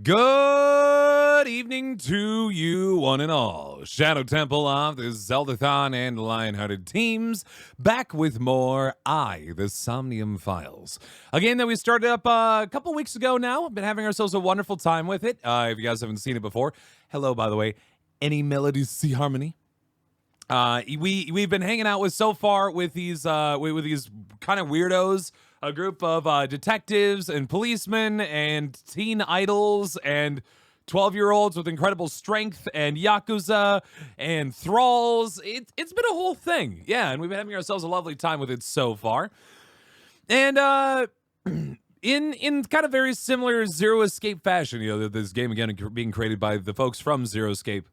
Good evening to you, one and all. Shadow Temple of the Zeldathon and Lionhearted teams, back with more the Somnium Files. A game that we started up a couple weeks ago now. Been having ourselves a wonderful time with it. If you guys haven't seen it before, hello, by the way. Any melodies, see harmony? We've been hanging out with so far with these with these kind of weirdos, a group of detectives and policemen and teen idols and 12-year-olds with incredible strength and yakuza and thralls. It's been a whole thing, yeah, and we've been having ourselves a lovely time with it so far. And in kind of very similar Zero Escape fashion, you know, this game again being created by the folks from Zero Escape.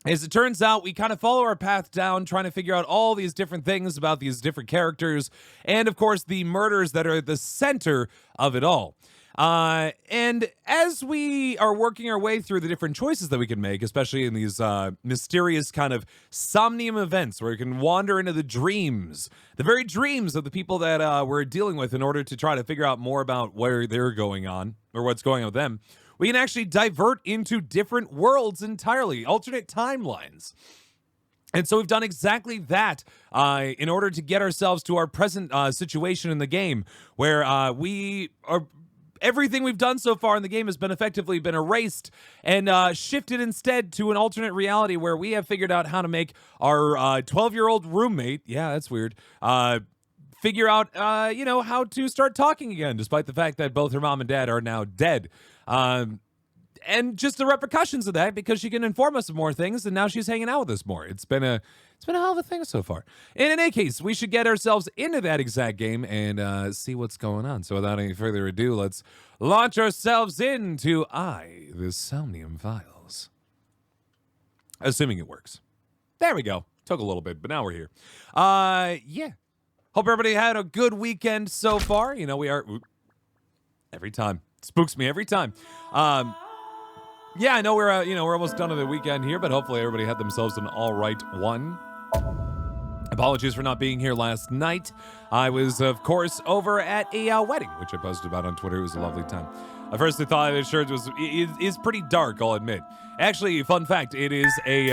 As it turns out, we kind of follow our path down, trying to figure out all these different things about these different characters, and of course, the murders that are at the center of it all. And as we are working our way through the different choices that we can make, especially in these mysterious kind of Somnium events where you can wander into the dreams, the very dreams of the people that we're dealing with in order to try to figure out more about where they're going on or what's going on with them, we can actually divert into different worlds entirely, alternate timelines. And so we've done exactly that in order to get ourselves to our present situation in the game, where we are... Everything we've done so far in the game has been effectively been erased and shifted instead to an alternate reality where we have figured out how to make our 12-year-old roommate, yeah, that's weird, figure out, how to start talking again, despite the fact that both her mom and dad are now dead. And just the repercussions of that, because she can inform us of more things, and now she's hanging out with us more. It's been a hell of a thing so far. And in any case, we should get ourselves into that exact game and see what's going on. So without any further ado, let's launch ourselves into the Somnium Files. Assuming it works. There we go. Took a little bit, but now we're here. Yeah. Hope everybody had a good weekend so far. You know, we are... Every time. Spooks me every time. Yeah, I know we're almost done with the weekend here, but hopefully everybody had themselves an all right one. Apologies for not being here last night. I was, of course, over at a wedding, which I posted about on Twitter. It was a lovely time. I first thought the shirt is pretty dark, I'll admit. Actually, fun fact, it is a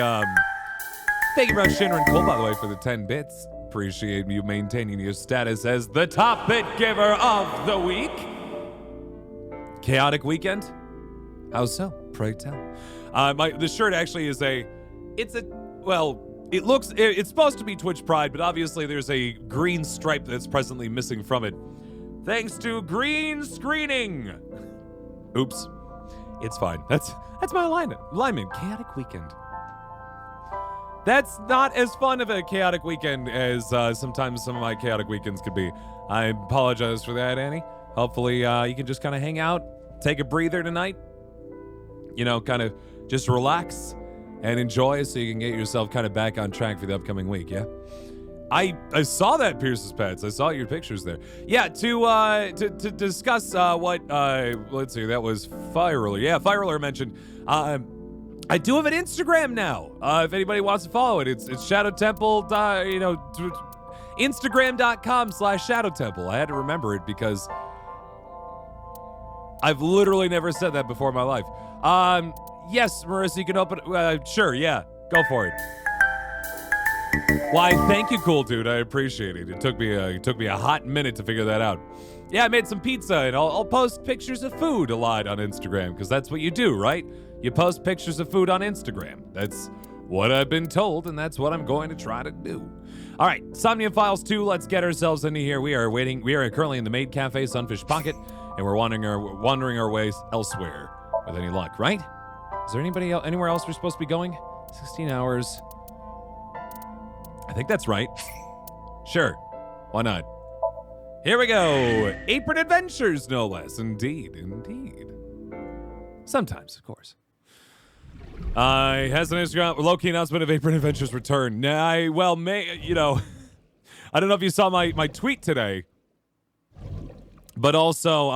thank you very much, Shinra and Cole, by the way, for the 10 bits. Appreciate you maintaining your status as the top bit giver of the week. Chaotic weekend? How so? Pray tell. The shirt actually is it's supposed to be Twitch Pride, but obviously there's a green stripe that's presently missing from it. Thanks to green screening. Oops. It's fine. That's my alignment. Chaotic weekend. That's not as fun of a chaotic weekend as sometimes some of my chaotic weekends could be. I apologize for that, Annie. Hopefully you can just kind of hang out, take a breather tonight. You know, kind of just relax and enjoy so you can get yourself kind of back on track for the upcoming week, yeah? I saw that, Pierce's Pets. I saw your pictures there. Yeah, to discuss what, let's see, that was Fireler. Yeah, Fireler mentioned, I do have an Instagram now. If anybody wants to follow it, it's Shadow Temple, Instagram.com/Shadow Temple. I had to remember it because I've literally never said that before in my life. Yes, Marissa, you can open... sure, yeah. Go for it. Why, thank you, cool dude. I appreciate it. It took me a hot minute to figure that out. Yeah, I made some pizza, and I'll post pictures of food a lot on Instagram, because that's what you do, right? You post pictures of food on Instagram. That's what I've been told, and that's what I'm going to try to do. All right, Somnium Files 2, let's get ourselves into here. We are currently in the Maid Cafe Sunfish Pocket, and we're wandering our ways elsewhere with any luck, right? Is there anywhere else we're supposed to be going? 16 hours. I think that's right. Sure. Why not? Here we go. Apron Adventures, no less. Indeed. Sometimes, of course. Has an Instagram low-key announcement of Apron Adventures return. I don't know if you saw my tweet today, but also,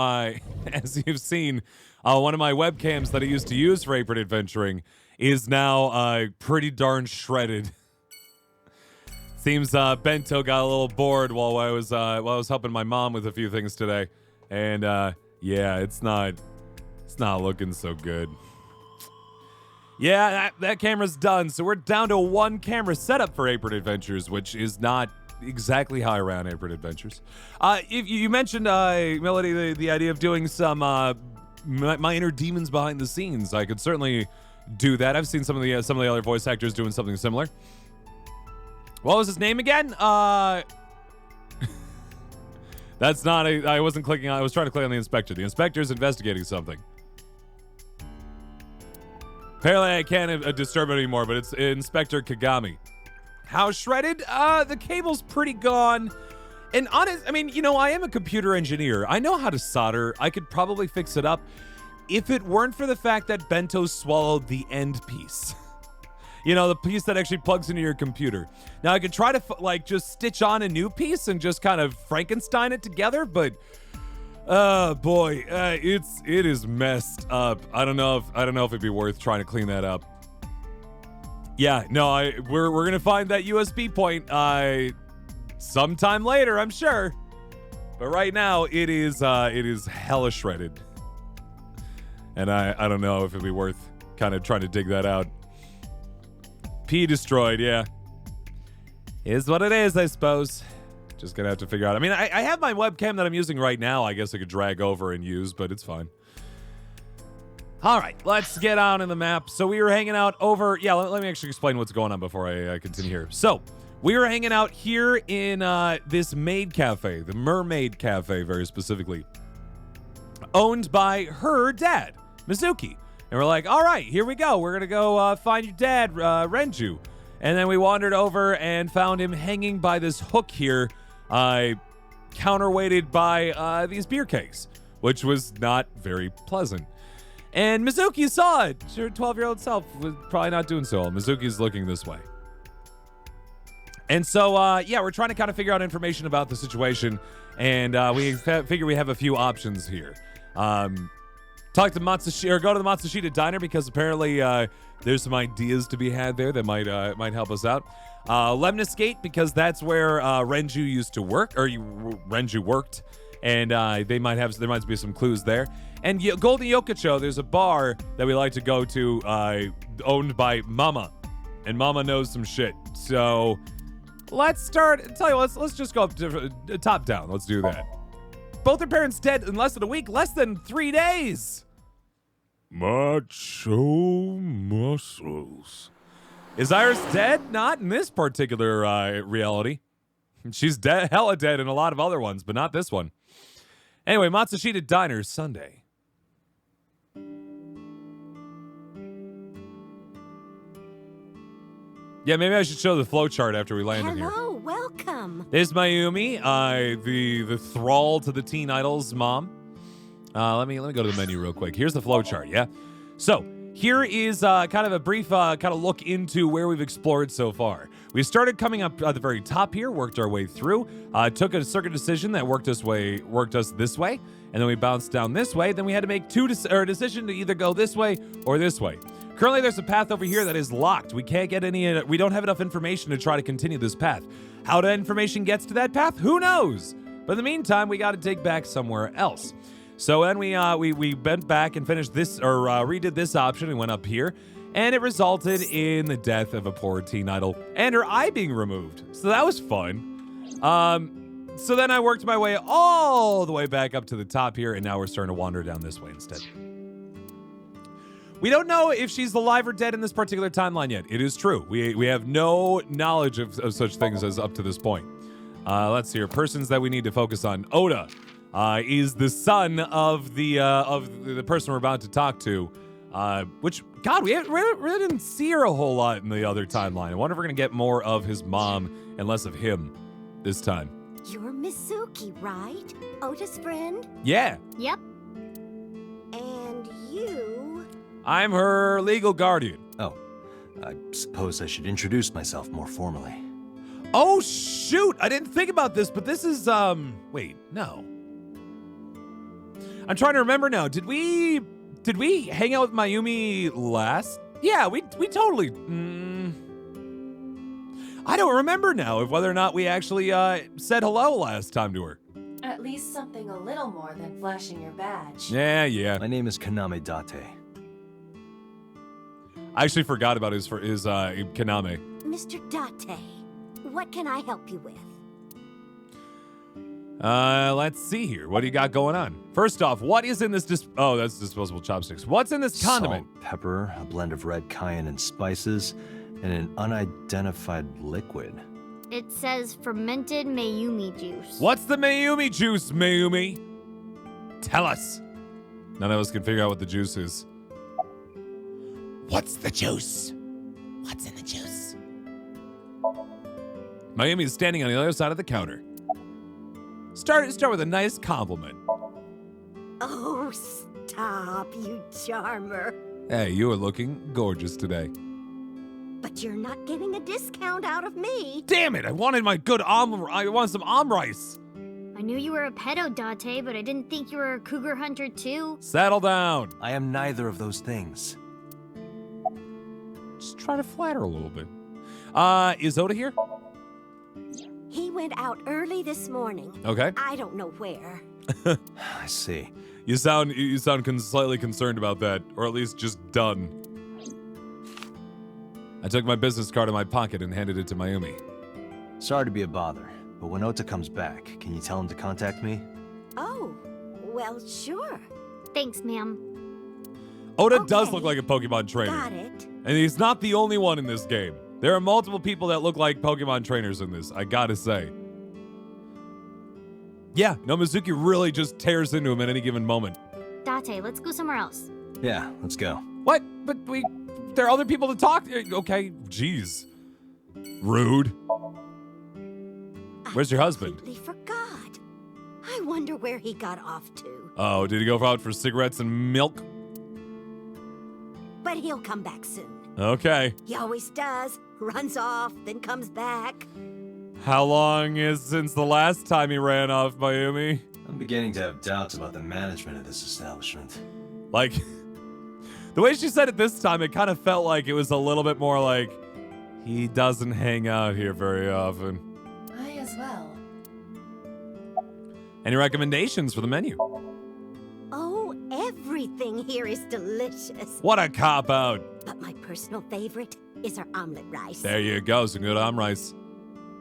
as you've seen, one of my webcams that I used to use for Apron Adventuring is now pretty darn shredded. Seems Bento got a little bored while I was helping my mom with a few things today, and yeah, it's not It's not looking so good. Yeah, that camera's done. So we're down to one camera setup for Apron Adventures, which is not exactly how I ran Apron Adventures. If you mentioned, Melody, the idea of doing some my inner demons behind the scenes, I could certainly do that. I've seen some of the other voice actors doing something similar. What was his name again? That's not I wasn't clicking on. I was trying to click on the inspector. The inspector's investigating something. Apparently, I can't disturb it anymore, but it's Inspector Kagami. How shredded? The cable's pretty gone. And honest, I mean, I am a computer engineer. I know how to solder. I could probably fix it up if it weren't for the fact that Bento swallowed the end piece. The piece that actually plugs into your computer. Now, I could try to, just stitch on a new piece and just kind of Frankenstein it together, but... boy, it is messed up. I don't know if it'd be worth trying to clean that up. Yeah, no, we're gonna find that USB point sometime later, I'm sure. But right now, it is hella shredded, and I don't know if it'd be worth kind of trying to dig that out. P destroyed, yeah. Is what it is, I suppose. Just gonna have to figure out. I mean, I have my webcam that I'm using right now. I guess I could drag over and use, but it's fine. All right, let's get on in the map. So we were hanging out over... Yeah, let me actually explain what's going on before I continue here. So we were hanging out here in this maid cafe, the Mermaid Cafe, very specifically, owned by her dad, Mizuki. And we're like, all right, here we go. We're gonna go find your dad, Renju. And then we wandered over and found him hanging by this hook here, counterweighted by these beer kegs, which was not very pleasant. And Mizuki saw it. Her 12-year-old self was probably not doing so well. Mizuki's looking this way. And so, yeah, we're trying to kind of figure out information about the situation, and we figure we have a few options here. Talk to Matsushita, or go to the Matsushita Diner, because apparently there's some ideas to be had there that might help us out. Lemnis Gate, because that's where Renju used to work, or Renju worked, and there might be some clues there. And Golden Yokocho, there's a bar that we like to go to, owned by Mama, and Mama knows some shit. So let's start. Tell you what, let's just go up to top down. Let's do that. Both her parents dead in less than a week, less than 3 days. Macho muscles. Is Iris dead? Not in this particular reality. She's dead, hella dead in a lot of other ones, but not this one. Anyway, Matsushita Diner, Sunday. Yeah, maybe I should show the flowchart after we land in here. Hello, welcome. There's Mayumi, the thrall to the teen idol's mom. Let me go to the menu real quick. Here's the flowchart, yeah? So, here is kind of a brief kind of look into where we've explored so far. We started coming up at the very top here, worked our way through, took a circuit decision that worked us this way, and then we bounced down this way. Then we had to make a decision to either go this way or this way. Currently, there's a path over here that is locked. We can't get we don't have enough information to try to continue this path. How the information gets to that path, who knows? But in the meantime, we got to dig back somewhere else. So then we bent back and finished this, or redid this option and went up here, and it resulted in the death of a poor teen idol and her eye being removed. So that was fun. So then I worked my way all the way back up to the top here, and now we're starting to wander down this way instead. We don't know if she's alive or dead in this particular timeline yet. It is true. We have no knowledge of such things as up to this point. Let's see here. Persons that we need to focus on. Oda is the son of the person we're about to talk to. Which, God, we really didn't see her a whole lot in the other timeline. I wonder if we're going to get more of his mom and less of him this time. You're Mizuki, right? Ota's friend? Yeah. Yep. And you... I'm her legal guardian. Oh, I suppose I should introduce myself more formally. Oh, shoot! I didn't think about this, but this is, wait, no. I'm trying to remember now. Did we hang out with Mayumi last? Yeah, we totally, I don't remember now of whether or not we actually, said hello last time to her. At least something a little more than flashing your badge. Yeah. My name is Kaname Date. I actually forgot about his Kaname. Mr. Date, what can I help you with? Let's see here. What do you got going on? First off, what is in this oh, that's disposable chopsticks. What's in this condiment? Salt, pepper, a blend of red cayenne and spices, and an unidentified liquid. It says fermented Mayumi juice. What's the Mayumi juice, Mayumi? Tell us. None of us can figure out what the juice is. What's the juice? What's in the juice? Mayumi is standing on the other side of the counter. Start with a nice compliment. Oh, stop, you charmer. Hey, you are looking gorgeous today. But you're not getting a discount out of me. Damn it! I wanted my good I want some rice. I knew you were a pedo, Date, but I didn't think you were a cougar hunter too. Settle down. I am neither of those things. Just try to flatter a little bit. Is Oda here? He went out early this morning. Okay. I don't know where. I see. You sound slightly concerned about that, or at least just done. I took my business card in my pocket and handed it to Mayumi. Sorry to be a bother, but when Ota comes back, can you tell him to contact me? Oh, well, sure. Thanks, ma'am. Oda does Okay. look like a Pokemon trainer. Got it. And he's not the only one in this game. There are multiple people that look like Pokemon trainers in this, I gotta say. Yeah, no, Mizuki really just tears into him at any given moment. Date, let's go somewhere else. Yeah, let's go. What? But there are other people to talk to. Okay, jeez. Rude. Where's your husband? I completely forgot. I wonder where he got off to. Oh, did he go out for cigarettes and milk? But he'll come back soon. Okay. He always does. Runs off, then comes back. How long is since the last time he ran off, Mayumi? I'm beginning to have doubts about the management of this establishment. Like, the way she said it this time, it kind of felt like it was a little bit more like, he doesn't hang out here very often. I as well. Any recommendations for the menu? Oh, everything here is delicious. What a cop-out. But my personal favorite is our omelet rice. There you go, some good rice.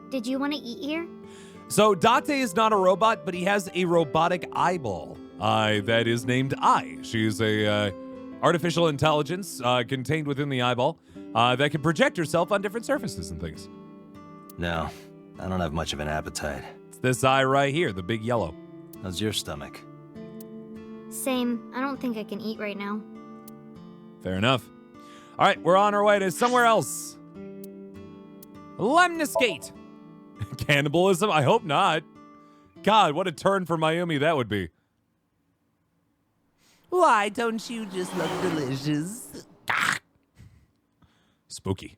Did you want to eat here? So Date is not a robot, but he has a robotic eyeball that is named Eye. She's a artificial intelligence contained within the eyeball that can project herself on different surfaces and things. No, I don't have much of an appetite. It's this eye right here, the big yellow. How's your stomach? Same. I don't think I can eat right now. Fair enough. All right, we're on our way to somewhere else. Lemniscate. Cannibalism? I hope not. God, what a turn for Mayumi that would be. Why don't you just look delicious? Spooky.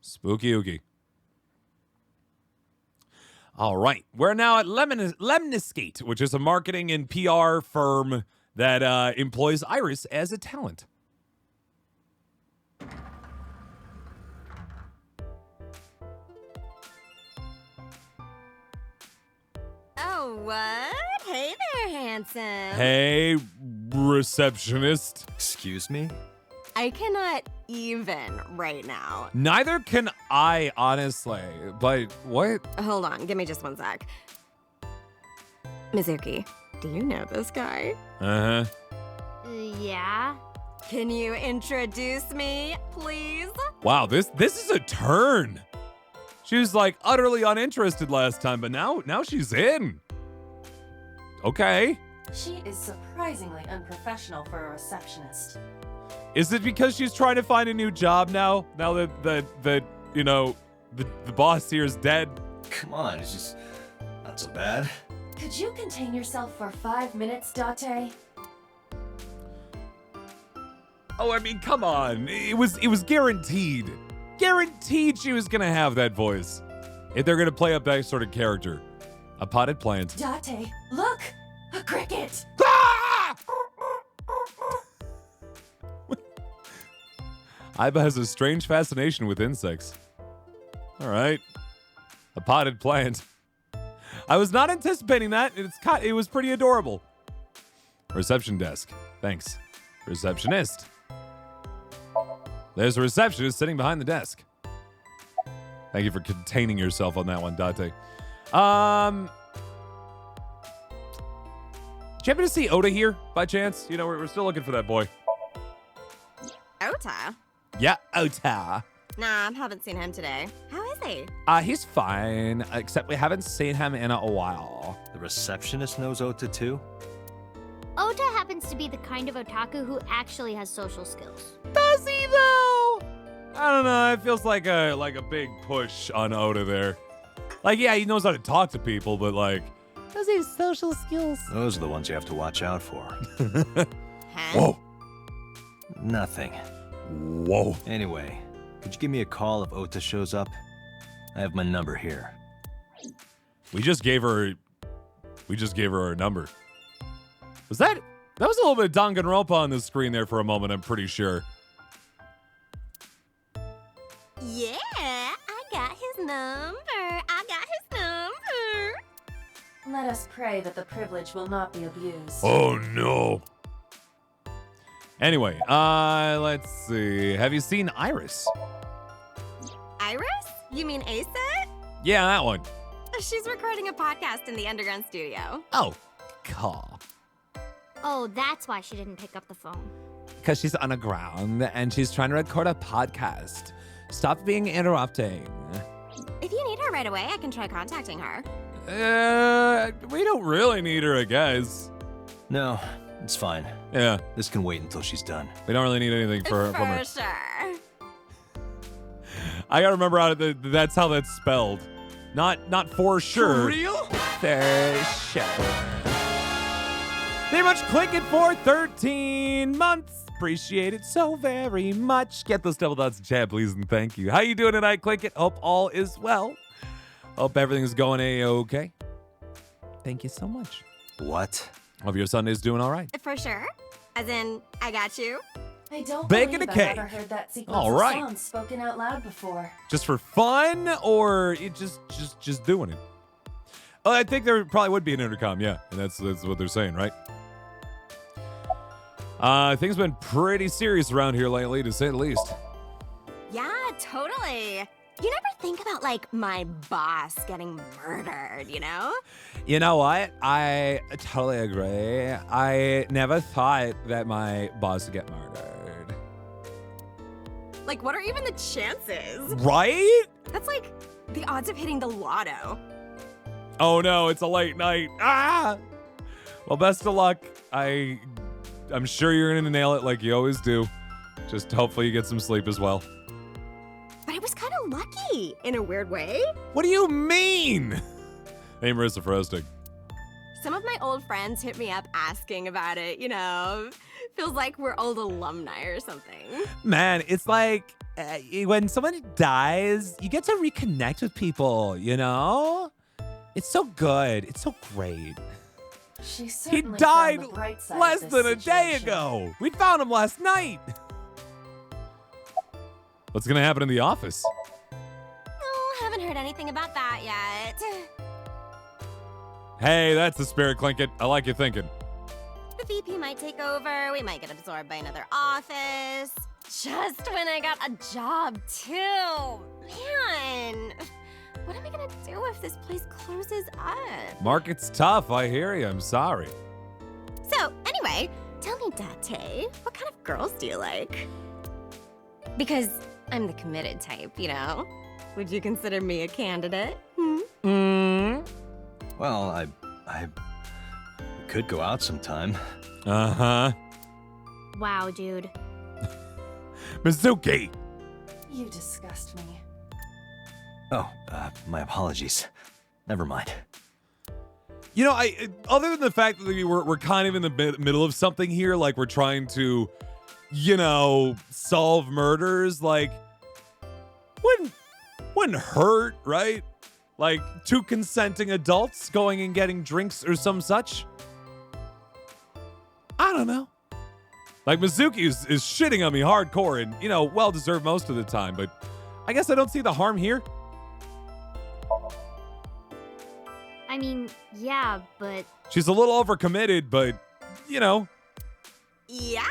Spooky ooky. All right, we're now at Lemniscate, which is a marketing and PR firm that employs Iris as a talent. Oh, what? Hey there, handsome. Hey, receptionist. Excuse me? I cannot even right now. Neither can I, honestly. But what? Hold on, give me just one sec. Mizuki, do you know this guy? Uh-huh. Yeah. Can you introduce me, please? Wow, this is a turn. She was like utterly uninterested last time, but now she's in. Okay. She is surprisingly unprofessional for a receptionist. Is it because she's trying to find a new job now? Now that you know the boss here is dead? Come on, it's just not so bad. Could you contain yourself for 5 minutes, Date? Oh, I mean, come on. It was guaranteed. Guaranteed she was gonna have that voice. If they're gonna play up that sort of character. A potted plant. Date, look! A cricket! Ah! Aiba has a strange fascination with insects. All right. A potted plant. I was not anticipating that. It was pretty adorable. Reception desk. Thanks. Receptionist. There's a receptionist sitting behind the desk. Thank you for containing yourself on that one, Date. Did you happen to see Oda here, by chance? You know, we're still looking for that boy. Ota? Yeah, Ota. Nah, haven't seen him today. How is he? He's fine, except we haven't seen him in a while. The receptionist knows Ota too? Ota happens to be the kind of otaku who actually has social skills. Does he though? I don't know. It feels like a big push on Oda there. Like, yeah, he knows how to talk to people, but like, does he have social skills? Those are the ones you have to watch out for. Huh? Whoa. Nothing. Whoa. Anyway, could you give me a call if Ota shows up? I have my number here. We just gave her our number. That was a little bit of Danganronpa on the screen there for a moment, I'm pretty sure. Yeah, I got his number. Let us pray that the privilege will not be abused. Oh no. Anyway, let's see. Have you seen Iris? Iris? You mean Asa? Yeah, that one. She's recording a podcast in the underground studio. Oh, cool. Oh, that's why she didn't pick up the phone. Because she's underground and she's trying to record a podcast. Stop being interrupting. If you need her right away, I can try contacting her. We don't really need her, I guess. No, it's fine. Yeah, This can wait until she's done. we don't really need anything from her. sure. I gotta remember that's how that's spelled. Not for sure. For real? For sure. Very much Click It for 13 months. Appreciate it so very much. Get those double dots in chat, please, and thank you. How you doing tonight, Click It? Hope all is well. Hope everything's going A-okay. Thank you so much. What? Hope your Sunday's doing all right. For sure. As in, I got you. I don't Baking believe a I've cake. ever heard that sequence All of right. sounds spoken out loud before. Just for fun, or it just doing it? Oh, I think there probably would be an intercom, yeah, and that's what they're saying, right? Things been pretty serious around here lately, to say the least. Yeah, totally. You never think about, like, my boss getting murdered, you know? You know what? I totally agree. I never thought that my boss would get murdered. Like, what are even the chances? Right? That's like the odds of hitting the lotto. Oh no, it's a late night. Ah! Well, best of luck. I'm sure you're gonna nail it like you always do. Just hopefully you get some sleep as well. But I was kind of lucky in a weird way. What do you mean? Hey, Marissa for hosting. Some of my old friends hit me up asking about it, you know. Feels like we're old alumni or something. Man, it's like when someone dies, you get to reconnect with people, you know? It's so good. It's so great. She He certainly died found the bright side less of than this a day situation. ago. We found him last night. What's gonna happen in the office? Oh, haven't heard anything about that yet. Hey, that's the spirit, Clinkit. I like your thinking. The VP might take over. We might get absorbed by another office. Just when I got a job, too. Man, what am I gonna do if this place closes up? Market's tough. I hear you. I'm sorry. So, anyway, tell me, Date, what kind of girls do you like? Because I'm the committed type, you know? Would you consider me a candidate? Well, I we could go out sometime. Uh-huh. Wow, dude. Mizuki. You disgust me. Oh, my apologies. Never mind. You know, other than the fact that we're kind of in the middle of something here, like we're trying to, you know, solve murders, like, wouldn't hurt, right? Like, two consenting adults going and getting drinks or some such. I don't know. Like, Mizuki is shitting on me hardcore and, you know, well-deserved most of the time, but I guess I don't see the harm here. I I mean, yeah, but She's a little overcommitted, but, you know. Yeah,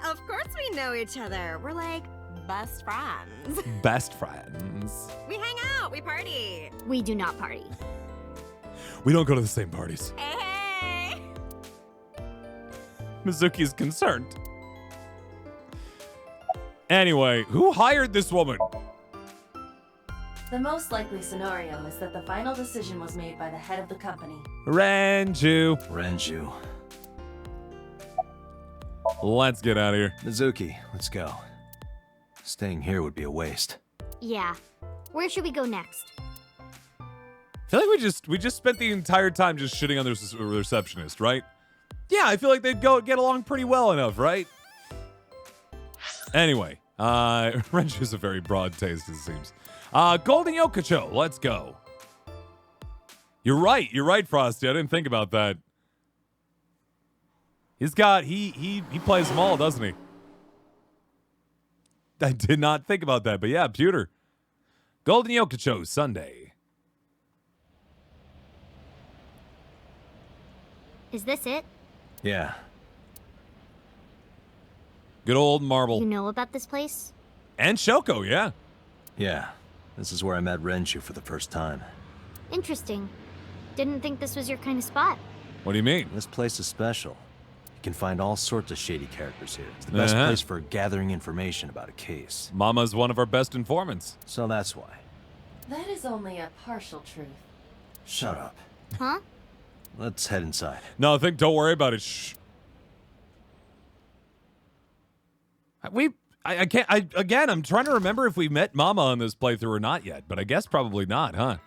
of course we know each other. We're like best friends. Best friends. We hang out, we party. we do not party. We don't go to the same parties. Hey! Mizuki is concerned. Anyway, who hired this woman? The most likely scenario is that the final decision was made by the head of the company. Renju. Renju. Let's get out of here. Mizuki, let's go. Staying here would be a waste. Yeah. Where should we go next? I feel like we just spent the entire time just shitting on the receptionist, right? Yeah, I feel like they'd get along pretty well enough, right? Anyway, Renju's a very broad taste, it seems. Golden Yokocho, let's go. You're right, Frosty. I didn't think about that. He's got he plays them all, doesn't he? I did not think about that, but yeah, pewter. Golden Yokocho, Sunday. Is this it? Yeah. Good old Marble. You know about this place? And Shoko, yeah. Yeah. This is where I met Renju for the first time. Interesting. Didn't think this was your kind of spot. What do you mean? This place is special. You can find all sorts of shady characters here. It's the best Uh-huh. place for gathering information about a case. Mama's one of our best informants. So that's why. That is only a partial truth. Shut up. Huh? Let's head inside. No, don't worry about it. Shh. I'm trying to remember if we met Mama on this playthrough or not yet, but I guess probably not, huh?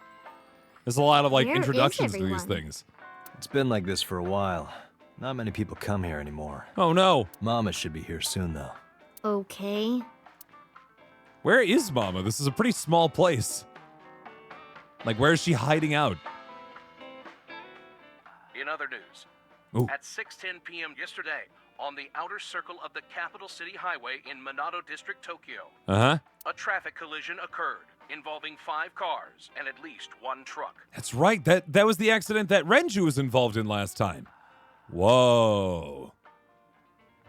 There's a lot of Where is introductions to these everyone? things. It's been like this for a while. Not many people come here anymore. Oh no. Mama should be here soon, though. Okay. Where is Mama? This is a pretty small place. Like, where is she hiding out? In other news, Ooh. at 6:10 p.m. yesterday, on the outer circle of the Capital City Highway in Minato District, Tokyo, Uh-huh. a traffic collision occurred involving 5 cars and at least 1 truck. That's right. That was the accident that Renju was involved in last time. Whoa.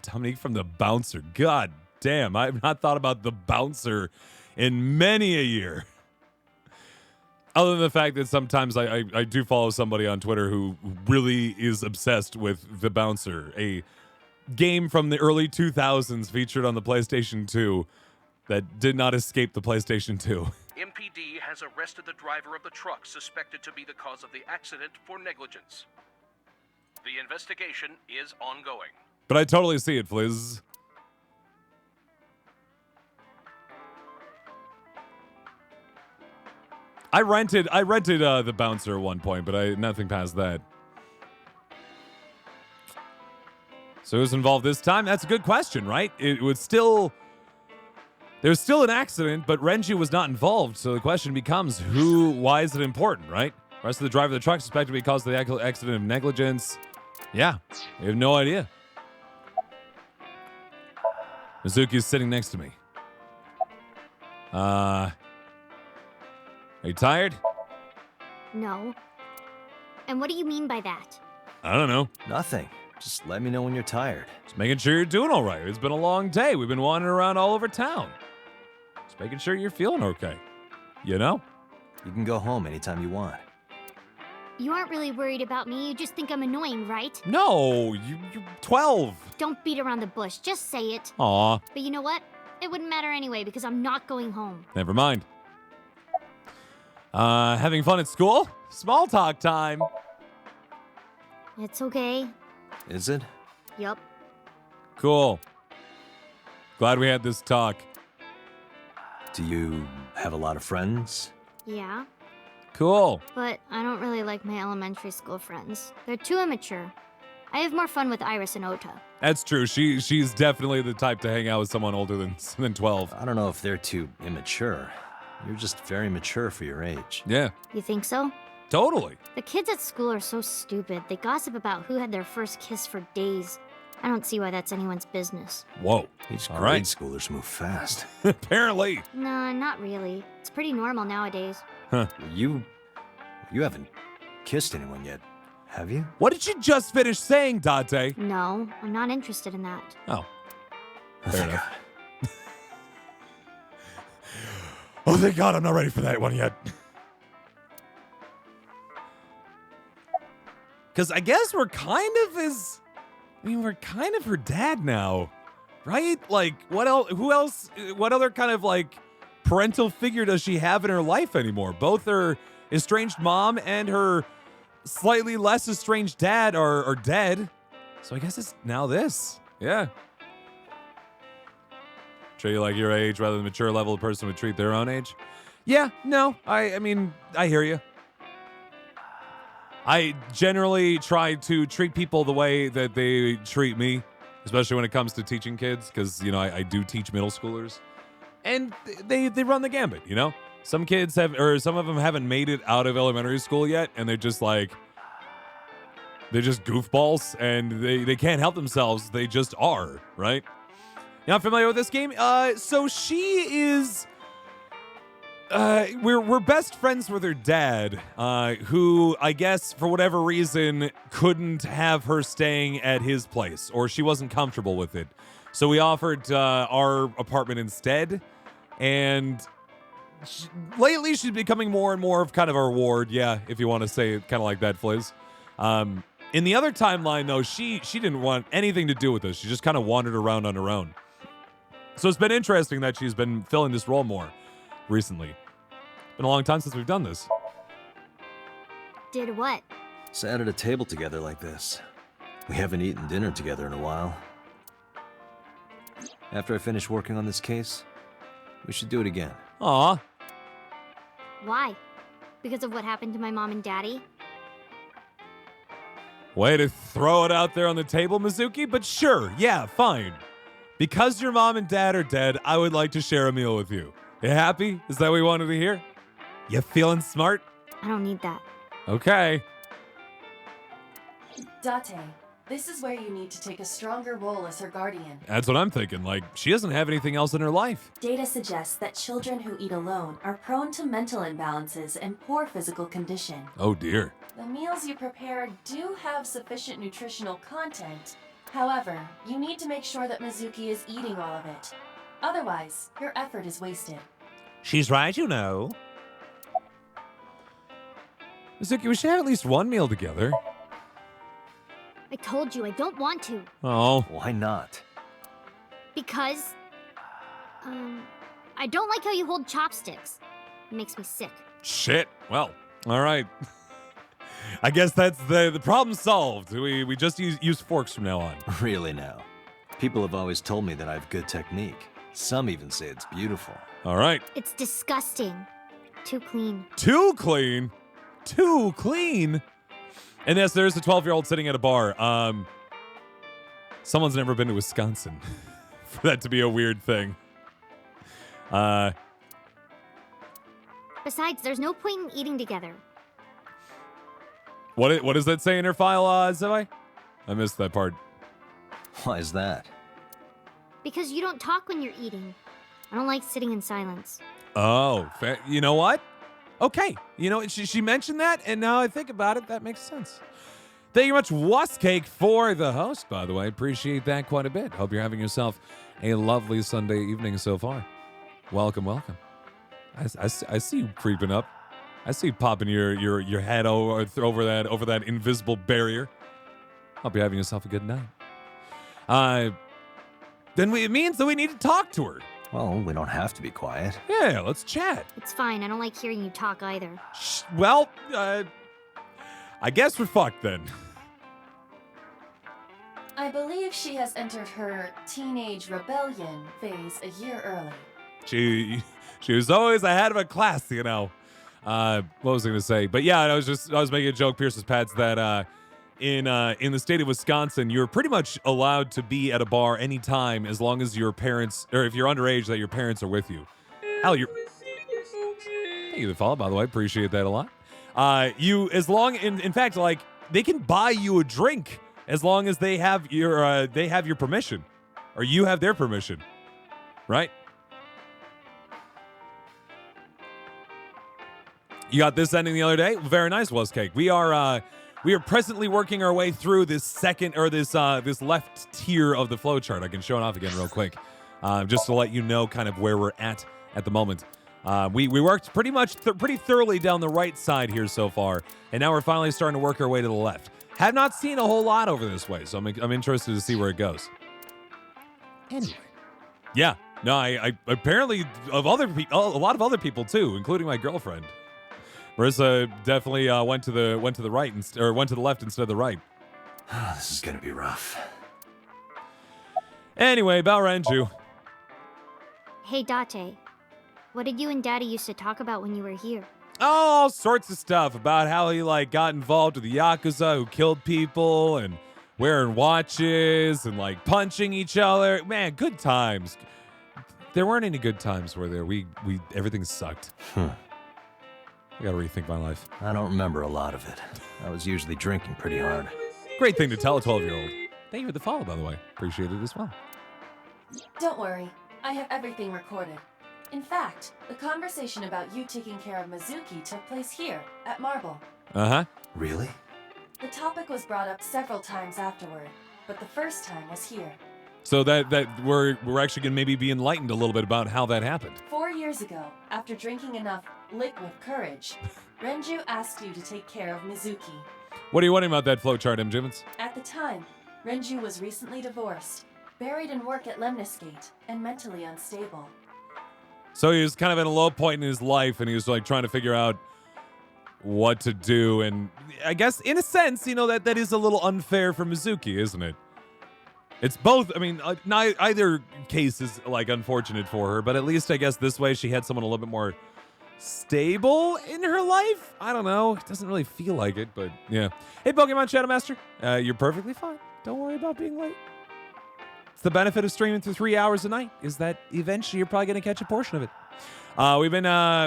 Dominique from the Bouncer. God damn, I've not thought about the Bouncer in many a year. Other than the fact that sometimes I do follow somebody on Twitter who really is obsessed with The Bouncer, a game from the early 2000s featured on the PlayStation 2 that did not escape the PlayStation 2. MPD has arrested the driver of the truck suspected to be the cause of the accident for negligence. The investigation is ongoing. But I totally see it, Fliz. I rented The Bouncer at one point, but nothing past that. So who's involved this time? That's a good question, right? It was still... There's still an accident, but Renju was not involved, so the question becomes, why is it important, right? Rest of the driver of the truck suspected to be caused of the accident of negligence. Yeah, we have no idea. Mizuki's sitting next to me. Are you tired? No. And what do you mean by that? I don't know. Nothing. Just let me know when you're tired. Just making sure you're doing all right. It's been a long day. We've been wandering around all over town. Just making sure you're feeling okay. You know? You can go home anytime you want. You aren't really worried about me. You just think I'm annoying, right? No, you're 12. Don't beat around the bush. Just say it. Aw, But you know what? It wouldn't matter anyway because I'm not going home. never mind. Having fun at school? Small talk time. It's okay. Is it? Yup. Cool. Glad we had this talk. Do you have a lot of friends? Yeah. Cool. But I don't really like my elementary school friends. They're too immature. I have more fun with Iris and Ota. That's true. She's definitely the type to hang out with someone older than 12. I don't know if they're too immature. You're just very mature for your age. Yeah, You think so? totally. The kids at school are so stupid. They gossip about who had their first kiss for days. I don't see why that's anyone's business. Whoa. These All grade right. schoolers move fast. Apparently. Nah, not really. It's pretty normal nowadays. You haven't kissed anyone yet, have you? What did you just finish saying, Dante? No, I'm not interested in that. Oh. Fair enough. Oh, thank God I'm not ready for that one yet. Because I guess we're kind of we're kind of her dad now, right? Like, what else? Who else? What other kind of like parental figure does she have in her life anymore? Both her estranged mom and her slightly less estranged dad are dead. So I guess it's now this. Yeah. Treat you like your age rather than mature level a person would treat their own age. Yeah, no, I mean, I hear you. I generally try to treat people the way that they treat me, especially when it comes to teaching kids, because, you know, I do teach middle schoolers. And they run the gambit, you know? Some kids have, or some of them haven't made it out of elementary school yet, and they're just like, they're just goofballs, and they can't help themselves. They just are, right? You're not familiar with this game? So she is... we're best friends with her dad, who I guess for whatever reason couldn't have her staying at his place, or she wasn't comfortable with it. So we offered our apartment instead, and lately she's becoming more and more of kind of our ward. Yeah, if you want to say it kind of like that, Fliz. In the other timeline, though, she didn't want anything to do with us. She just kind of wandered around on her own. So it's been interesting that she's been filling this role more recently. Been a long time since we've done this. Did what? Sat at a table together like this. We haven't eaten dinner together in a while. After I finish working on this case, we should do it again. Aw. Why? Because of what happened to my mom and daddy? Way to throw it out there on the table, Mizuki, but sure, yeah, fine. Because your mom and dad are dead, I would like to share a meal with you. You happy? Is that what we wanted to hear? You feeling smart? I don't need that. Okay. Date, this is where you need to take a stronger role as her guardian. That's what I'm thinking. Like, she doesn't have anything else in her life. Data suggests that children who eat alone are prone to mental imbalances and poor physical condition. Oh, dear. The meals you prepare do have sufficient nutritional content. However, you need to make sure that Mizuki is eating all of it. Otherwise, your effort is wasted. She's right, you know. Mizuki, we should have at least one meal together. I told you I don't want to. Oh. Why not? Because, I don't like how you hold chopsticks. It makes me sick. Shit. Well, all right. I guess that's the problem solved. We just use forks from now on. Really now. People have always told me that I have good technique. Some even say it's beautiful. All right. It's disgusting. Too clean. Too clean? Too clean? And yes, there's a 12-year-old sitting at a bar. Someone's never been to Wisconsin for that to be a weird thing. Besides, there's no point in eating together. What does that say in her file, Zebai? I missed that part. Why is that? Because you don't talk when you're eating. I don't like sitting in silence. Oh, you know what? Okay. You know, she mentioned that, and now I think about it, that makes sense. Thank you much, Wascake, for the host, by the way. Appreciate that quite a bit. Hope you're having yourself a lovely Sunday evening so far. Welcome, welcome. I see you creeping up. I see you popping your head over that invisible barrier. Hope you're having yourself a good night. Then it means that we need to talk to her. Well, we don't have to be quiet. Yeah, let's chat. It's fine. I don't like hearing you talk either. Well, I guess we're fucked then. I believe she has entered her teenage rebellion phase a year early. She was always ahead of a class, you know. What was I gonna say? But yeah, I was making a joke, Pierce's Pats, that in the state of Wisconsin, you're pretty much allowed to be at a bar anytime as long as your parents, or if you're underage, that your parents are with you. Hell, thank you for the follow, by the way. Appreciate that a lot. In fact, like, they can buy you a drink as long as they have your permission, or you have their permission, right? You got this ending the other day. Very nice, Was Cake. We are presently working our way through this second or this left tier of the flowchart. I can show it off again real quick, just to let you know kind of where we're at the moment. We worked pretty much pretty thoroughly down the right side here so far, and now we're finally starting to work our way to the left. Have not seen a whole lot over this way, so I'm interested to see where it goes. Anyway, yeah, no, I apparently of other people, a lot of other people too, including my girlfriend. Marissa definitely went to the right or went to the left instead of the right. This is gonna be rough. Anyway, about Renju. Hey, Date. What did you and Daddy used to talk about when you were here? All sorts of stuff about how he like got involved with the Yakuza who killed people and wearing watches and like punching each other. Man, good times. There weren't any good times, were there? We everything sucked. I gotta rethink my life. I don't remember a lot of it. I was usually drinking pretty hard. Great thing to tell a 12-year-old. Thank you for the follow, by the way. Appreciate it as well. Don't worry, I have everything recorded. In fact, the conversation about you taking care of Mizuki took place here, at Marble. Uh-huh. Really? The topic was brought up several times afterward, but the first time was here. So that we're actually gonna maybe be enlightened a little bit about how that happened. 4 years ago, after drinking enough liquid courage, Renju asked you to take care of Mizuki. What are you wondering about that flowchart, M. Jimmins? At the time, Renju was recently divorced, buried in work at Lemniscate, and mentally unstable. So he was kind of at a low point in his life, and he was like trying to figure out what to do. And I guess, in a sense, you know, that is a little unfair for Mizuki, isn't it? It's both. I mean, either case is like unfortunate for her, but at least I guess this way she had someone a little bit more stable in her life. I don't know. It doesn't really feel like it, but yeah. Hey, Pokemon Shadow Master, you're perfectly fine. Don't worry about being late. It's the benefit of streaming through 3 hours a night is that eventually you're probably going to catch a portion of it.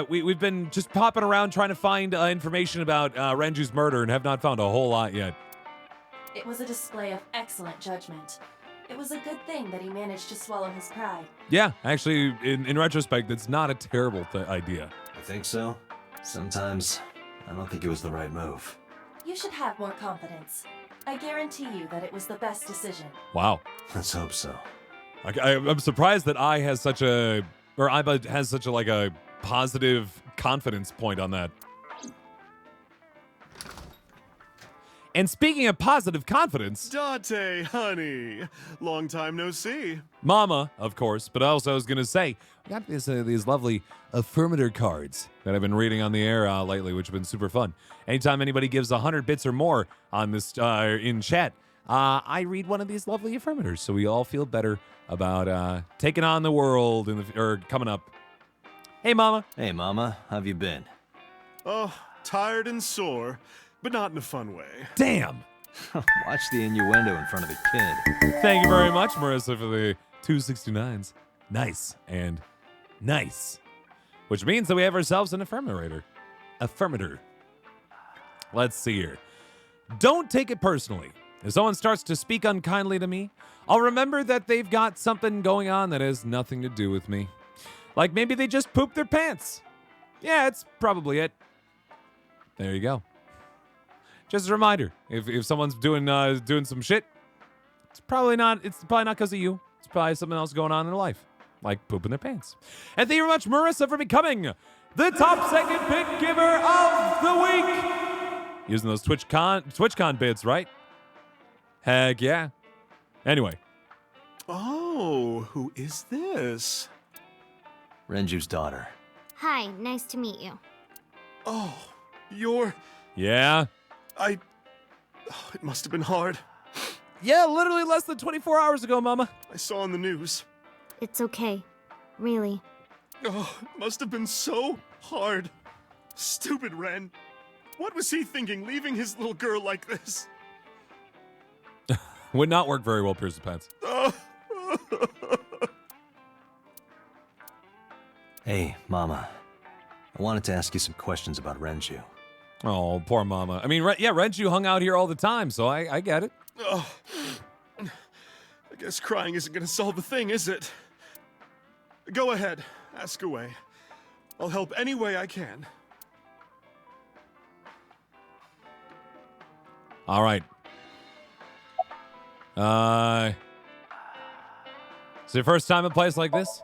We've been just popping around trying to find information about Renju's murder and have not found a whole lot yet. It was a display of excellent judgment. It was a good thing that he managed to swallow his pride. Yeah, actually, in retrospect, that's not a terrible idea. I think so. Sometimes I don't think it was the right move. You should have more confidence. I guarantee you that it was the best decision. Wow. Let's hope so. I'm surprised that Iba has such a like a positive confidence point on that. And speaking of positive confidence, Date, honey, long time no see. Mama, of course, but also I was gonna say, we got these lovely affirmator cards that I've been reading on the air lately, which have been super fun. Anytime anybody gives 100 bits or more on this in chat, I read one of these lovely affirmators, so we all feel better about taking on the world or coming up. Hey, Mama. Hey, Mama, how have you been? Oh, tired and sore, but not in a fun way. Damn. Watch the innuendo in front of the kid. Thank you very much, Marissa, for the 269s. Nice and nice. Which means that we have ourselves an affirmator. Let's see here. Don't take it personally. If someone starts to speak unkindly to me, I'll remember that they've got something going on that has nothing to do with me. Like maybe they just pooped their pants. Yeah, it's probably it. There you go. Just a reminder, if someone's doing some shit, it's probably not because of you. It's probably something else going on in their life, like pooping their pants. And thank you very much, Marissa, for becoming the top second bit giver of the week. Using those TwitchCon bids, right? Heck yeah. Anyway. Oh, who is this? Renju's daughter. Hi, nice to meet you. Oh, you're... Yeah. It must have been hard. Yeah, literally less than 24 hours ago, Mama. I saw on the news. It's okay. Really. Oh, it must have been so hard. Stupid Ren. What was he thinking, leaving his little girl like this? Would not work very well, Pierce the Pants. Hey, Mama. I wanted to ask you some questions about Renju. Oh, poor Mama. I mean, Renju hung out here all the time, so I get it. Oh, I guess crying isn't gonna solve the thing, is it? Go ahead, ask away. I'll help any way I can. All right. Is it your first time at a place like this?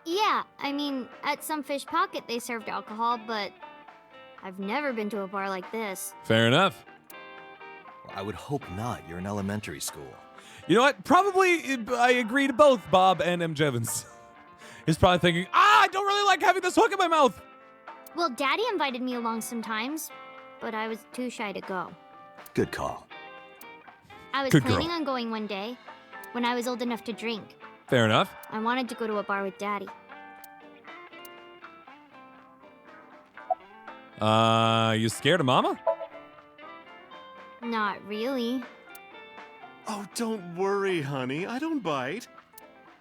Yeah, I mean, at some fish pocket they served alcohol, but I've never been to a bar like this. Fair enough. Well, I would hope not. You're in elementary school. You know what? Probably I agree to both Bob and M. Jevons. He's probably thinking, I don't really like having this hook in my mouth. Well, Daddy invited me along sometimes, but I was too shy to go. Good call. I was Good planning girl. on going one day, when I was old enough to drink. Fair enough. I wanted to go to a bar with Daddy. You scared of Mama? Not really. Oh, don't worry, honey. I don't bite.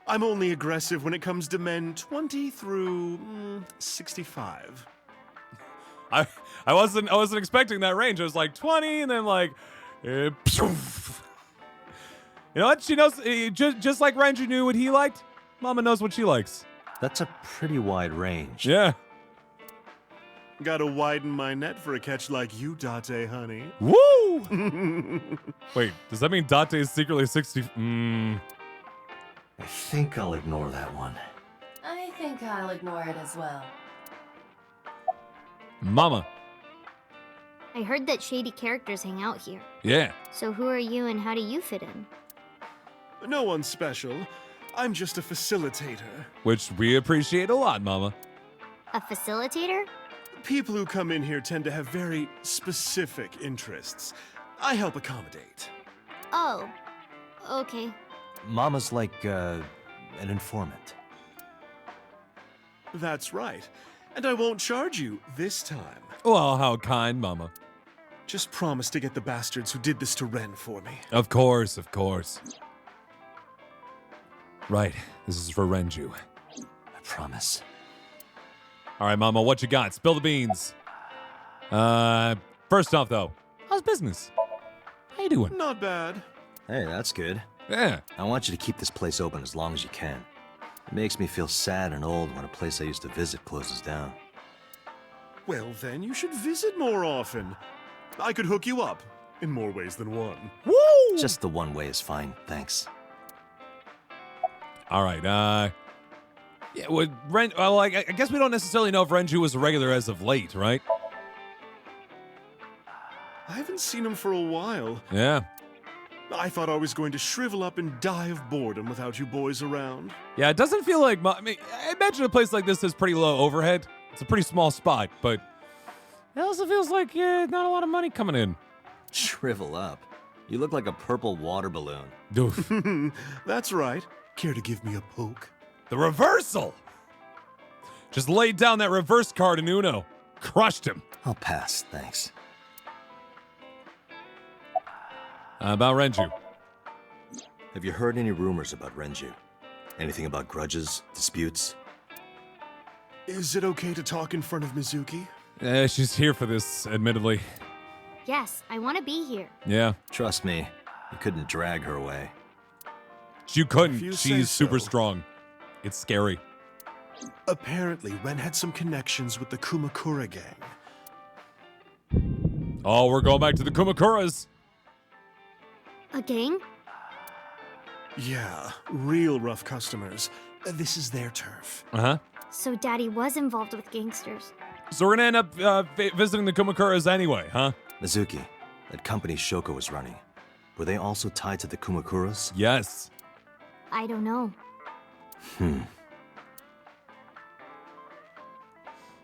I'm only aggressive when it comes to men 20 through 65. I wasn't expecting that range. I was like 20 and then like pshoof. You know what? She knows just like Ranger knew what he liked. Mama knows what she likes. That's a pretty wide range. Yeah. Gotta widen my net for a catch like you, Date, honey. Woo! Wait, does that mean Date is secretly 60? I think I'll ignore that one. I think I'll ignore it as well. Mama. I heard that shady characters hang out here. Yeah. So who are you and how do you fit in? No one special. I'm just a facilitator. Which we appreciate a lot, Mama. A facilitator? People who come in here tend to have very specific interests. I help accommodate. Oh, okay. Mama's like, an informant. That's right. And I won't charge you this time. Well, how kind, Mama. Just promise to get the bastards who did this to Ren for me. Of course, of course. Right, this is for Renju. I promise. All right, Mama, what you got? Spill the beans. First off, though, how's business? How you doing? Not bad. Hey, that's good. Yeah. I want you to keep this place open as long as you can. It makes me feel sad and old when a place I used to visit closes down. Well, then you should visit more often. I could hook you up in more ways than one. Woo! Just the one way is fine, thanks. All right, yeah, well, I guess we don't necessarily know if Renju was a regular as of late, right? I haven't seen him for a while. Yeah. I thought I was going to shrivel up and die of boredom without you boys around. Yeah, it doesn't feel like, I mean, I imagine a place like this has pretty low overhead. It's a pretty small spot, but it also feels like not a lot of money coming in. Shrivel up. You look like a purple water balloon. Doof. That's right. Care to give me a poke? The reversal! Just laid down that reverse card in Uno. Crushed him. I'll pass, thanks. About Renju. Have you heard any rumors about Renju? Anything about grudges, disputes? Is it okay to talk in front of Mizuki? She's here for this, admittedly. Yes, I want to be here. Yeah. Trust me, you couldn't drag her away. You If couldn't. you say She's super so. strong. It's scary. Apparently, Ren had some connections with the Kumakura gang. Oh, we're going back to the Kumakuras. A gang? Yeah, real rough customers. This is their turf. Uh-huh. So Daddy was involved with gangsters. So we're gonna end up visiting the Kumakuras anyway, huh? Mizuki, that company Shoko was running, were they also tied to the Kumakuras? Yes. I don't know.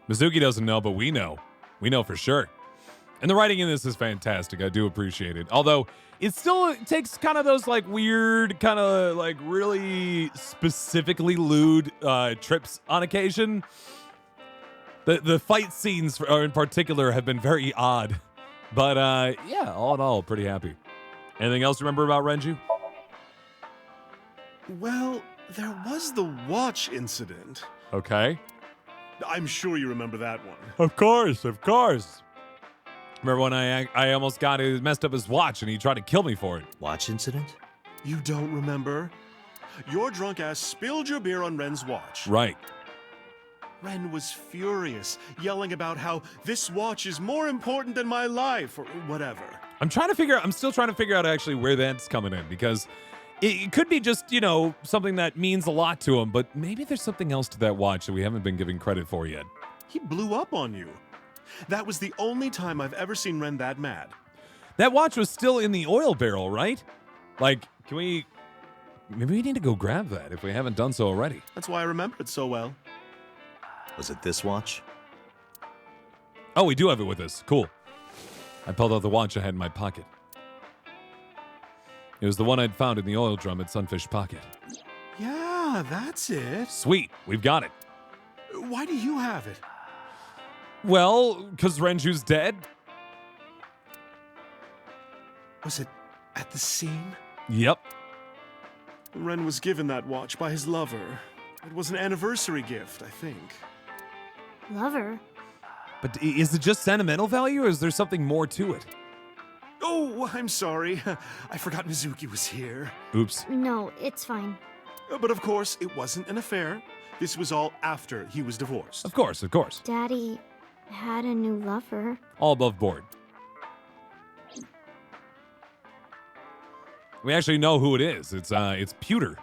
Mizuki doesn't know, but we know. We know for sure. And the writing in this is fantastic. I do appreciate it. Although, it still takes kind of those, like, weird, kind of, like, really specifically lewd trips on occasion. The fight scenes, in particular, have been very odd. But, yeah, all in all, pretty happy. Anything else you remember about Renju? Well, there was the watch incident. Okay. I'm sure you remember that one. Of course, of course. Remember when I almost messed up his watch and he tried to kill me for it? Watch incident? You don't remember? Your drunk ass spilled your beer on Ren's watch. Right. Ren was furious, yelling about how this watch is more important than my life, or whatever. I'm still trying to figure out actually where that's coming in, because it could be just, something that means a lot to him, but maybe there's something else to that watch that we haven't been giving credit for yet. He blew up on you. That was the only time I've ever seen Ren that mad. That watch was still in the oil barrel, right? Like, maybe we need to go grab that if we haven't done so already. That's why I remember it so well. Was it this watch? Oh, we do have it with us. Cool. I pulled out the watch I had in my pocket. It was the one I'd found in the oil drum at Sunfish Pocket. Yeah, that's it. Sweet, we've got it. Why do you have it? Well, because Renju's dead. Was it at the scene? Yep. Ren was given that watch by his lover. It was an anniversary gift, I think. Lover? But is it just sentimental value, or is there something more to it? Oh, I'm sorry. I forgot Mizuki was here. Oops. No, it's fine. But of course, it wasn't an affair. This was all after he was divorced. Of course. Daddy had a new lover. All above board. We actually know who it is. It's Pewter.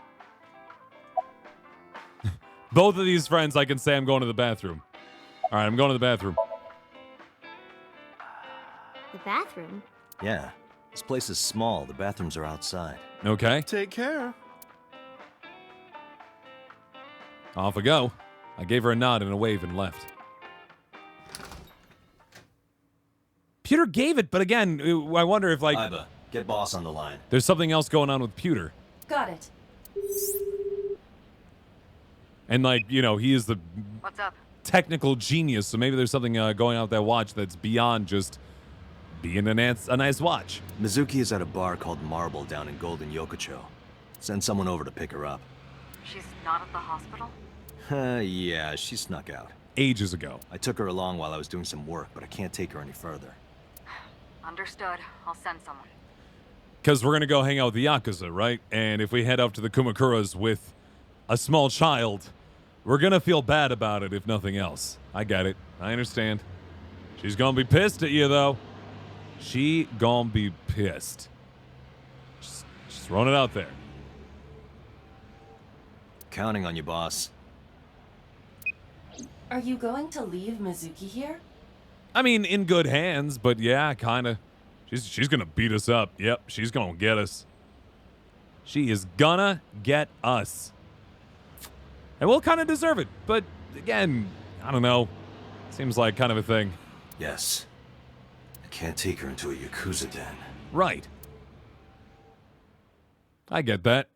Both of these friends, I can say I'm going to the bathroom. All right, I'm going to the bathroom. The bathroom? Yeah. This place is small. The bathrooms are outside. Okay, Take care. off I go. I gave her a nod and a wave and left. Pewter gave it, but again, I wonder if, like, Iba, get boss on the line. there's something else going on with Pewter. Got it. And, like, he is the What's up? technical genius, so maybe there's something going on with that watch that's beyond just being a nice watch. Mizuki is at a bar called Marble down in Golden Yokocho. Send someone over to pick her up. She's not at the hospital? Yeah, she snuck out. Ages ago. I took her along while I was doing some work, but I can't take her any further. Understood. I'll send someone. Because we're going to go hang out with the Yakuza, right? And if we head up to the Kumakuras with a small child, we're going to feel bad about it, if nothing else. I get it. I understand. She's going to be pissed at you, though. She going to be pissed. Just throwing it out there. Counting on you, boss. Are you going to leave Mizuki here? I mean, in good hands, but yeah, kind of. She's going to beat us up. Yep, she's going to get us. She is gonna get us. And we'll kind of deserve it. But again, I don't know. Seems like kind of a thing. Yes. I can't take her into a Yakuza den. Right. I get that.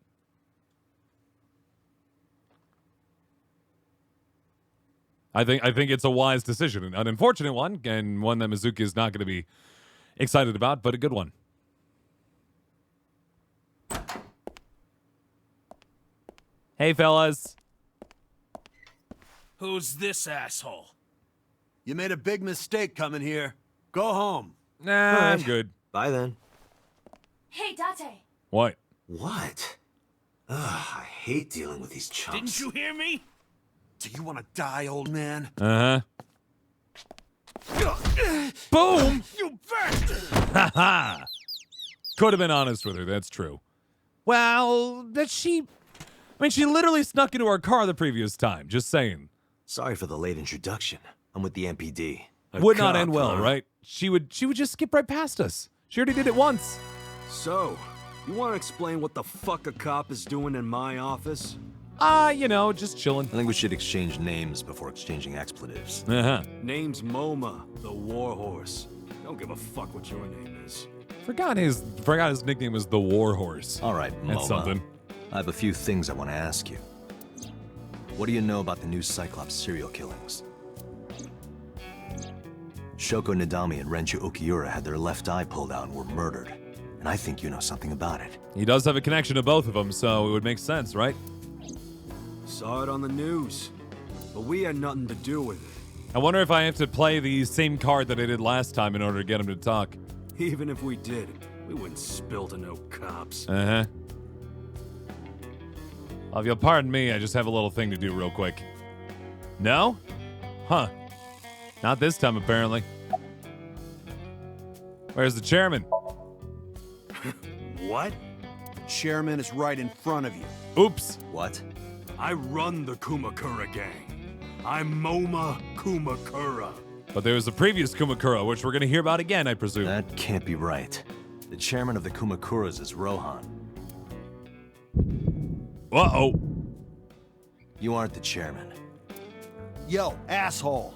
I think it's a wise decision. An unfortunate one, and one that Mizuki is not going to be excited about, but a good one. Hey, fellas. Who's this asshole? You made a big mistake coming here. Go home. Nah, I'm good. Bye then. Hey, Date. What? What? Ugh, I hate dealing with these chumps. Didn't you hear me? Do you want to die, old man? Uh-huh. Boom! You bastard! Ha-ha! Could have been honest with her, that's true. Well, she literally snuck into our car the previous time, just saying. Sorry for the late introduction. I'm with the MPD. Would not end well, right? She would just skip right past us. She already did it once. So, you want to explain what the fuck a cop is doing in my office? Just chilling. I think we should exchange names before exchanging expletives. Uh-huh. Name's MoMA, the Warhorse. Don't give a fuck what your name is. Forgot his nickname was the Warhorse. All right, That's Moma. something. I have a few things I want to ask you. What do you know about the new Cyclops serial killings? Shoko Nadami and Renju Okiura had their left eye pulled out and were murdered. And I think you know something about it. He does have a connection to both of them, so it would make sense, right? Saw it on the news. But we had nothing to do with it. I wonder if I have to play the same card that I did last time in order to get him to talk. Even if we did, we wouldn't spill to no cops. Uh-huh. Well, if you'll pardon me, I just have a little thing to do real quick. No? Huh. Not this time, apparently. Where's the chairman? What? The chairman is right in front of you. Oops. What? I run the Kumakura gang. I'm Moma Kumakura. But there was a previous Kumakura, which we're going to hear about again, I presume. That can't be right. The chairman of the Kumakuras is Rohan. Uh-oh. You aren't the chairman. Yo, asshole.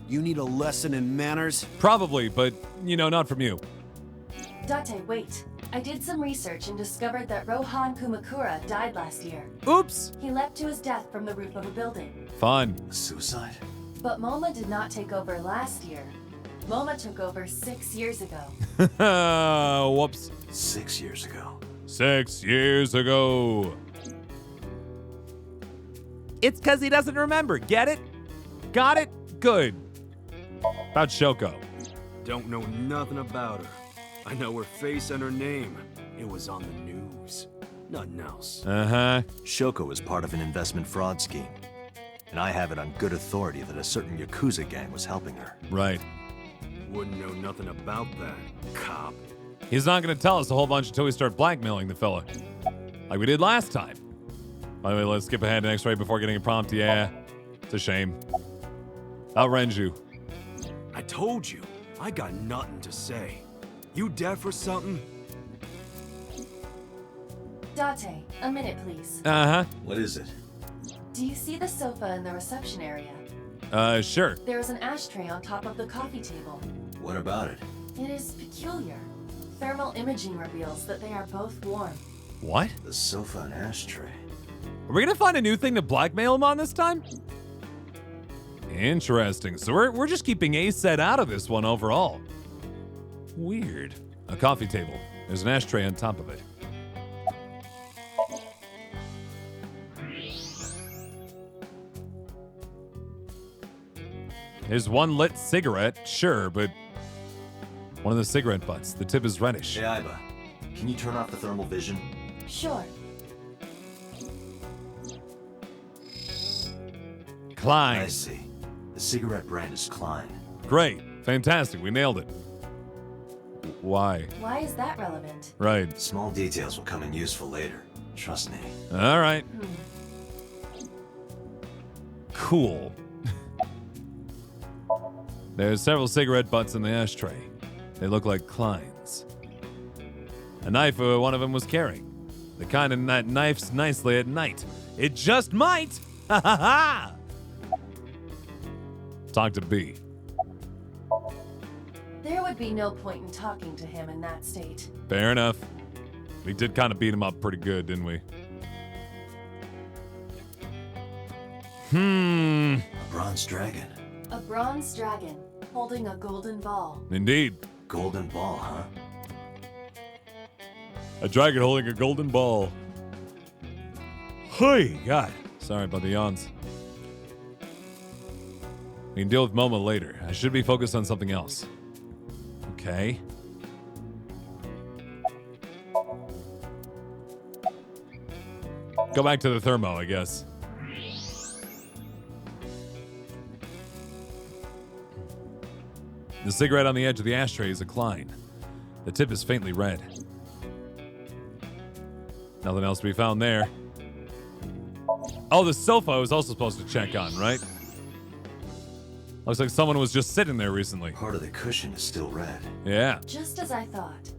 You need a lesson in manners? Probably, but, not from you. Date, wait. I did some research and discovered that Rohan Kumakura died last year. Oops. He leapt to his death from the roof of a building. Fun. Suicide? But Moma did not take over last year. Moma took over 6 years ago. Whoops. 6 years ago. 6 years ago. It's because he doesn't remember. Get it? Got it? Good. About Shoko. Don't know nothing about her. I know her face and her name. It was on the news. Nothing else. Uh-huh. Shoko was part of an investment fraud scheme. And I have it on good authority that a certain Yakuza gang was helping her. Right. Wouldn't know nothing about that, cop. He's not going to tell us a whole bunch until we start blackmailing the fella. Like we did last time. By the way, let's skip ahead to X-ray before getting a prompt. Yeah, it's a shame. Renju. I told you, I got nothing to say. You deaf or something? Date, a minute, please. Uh-huh. What is it? Do you see the sofa in the reception area? Sure. There is an ashtray on top of the coffee table. What about it? It is peculiar. Thermal imaging reveals that they are both warm. What? The sofa and ashtray. Are we going to find a new thing to blackmail him on this time? Interesting. So we're just keeping A-Set out of this one overall. Weird. A coffee table. There's an ashtray on top of it. There's one lit cigarette, sure, but one of the cigarette butts. The tip is reddish. Hey, Iba, can you turn off the thermal vision? Sure. Klein. I see. The cigarette brand is Klein. Great. Fantastic. We nailed it. Why? Why is that relevant? Right. Small details will come in useful later. Trust me. All right. Cool. There's several cigarette butts in the ashtray. They look like Klein's. A knife one of them was carrying. The kind that knifes nicely at night. It just might! Ha ha ha! Talk to B. There would be no point in talking to him in that state. Fair enough. We did kind of beat him up pretty good, didn't we? A bronze dragon. A bronze dragon holding a golden ball. Indeed. Golden ball, huh? A dragon holding a golden ball. Hey, God. Sorry about the yawns. We can deal with Momo later. I should be focused on something else. Okay. Go back to the thermo, I guess. The cigarette on the edge of the ashtray is a Klein. The tip is faintly red. Nothing else to be found there. Oh, the sofa I was also supposed to check on, right? Looks like someone was just sitting there recently. Part of the cushion is still red. Yeah. Just as I thought.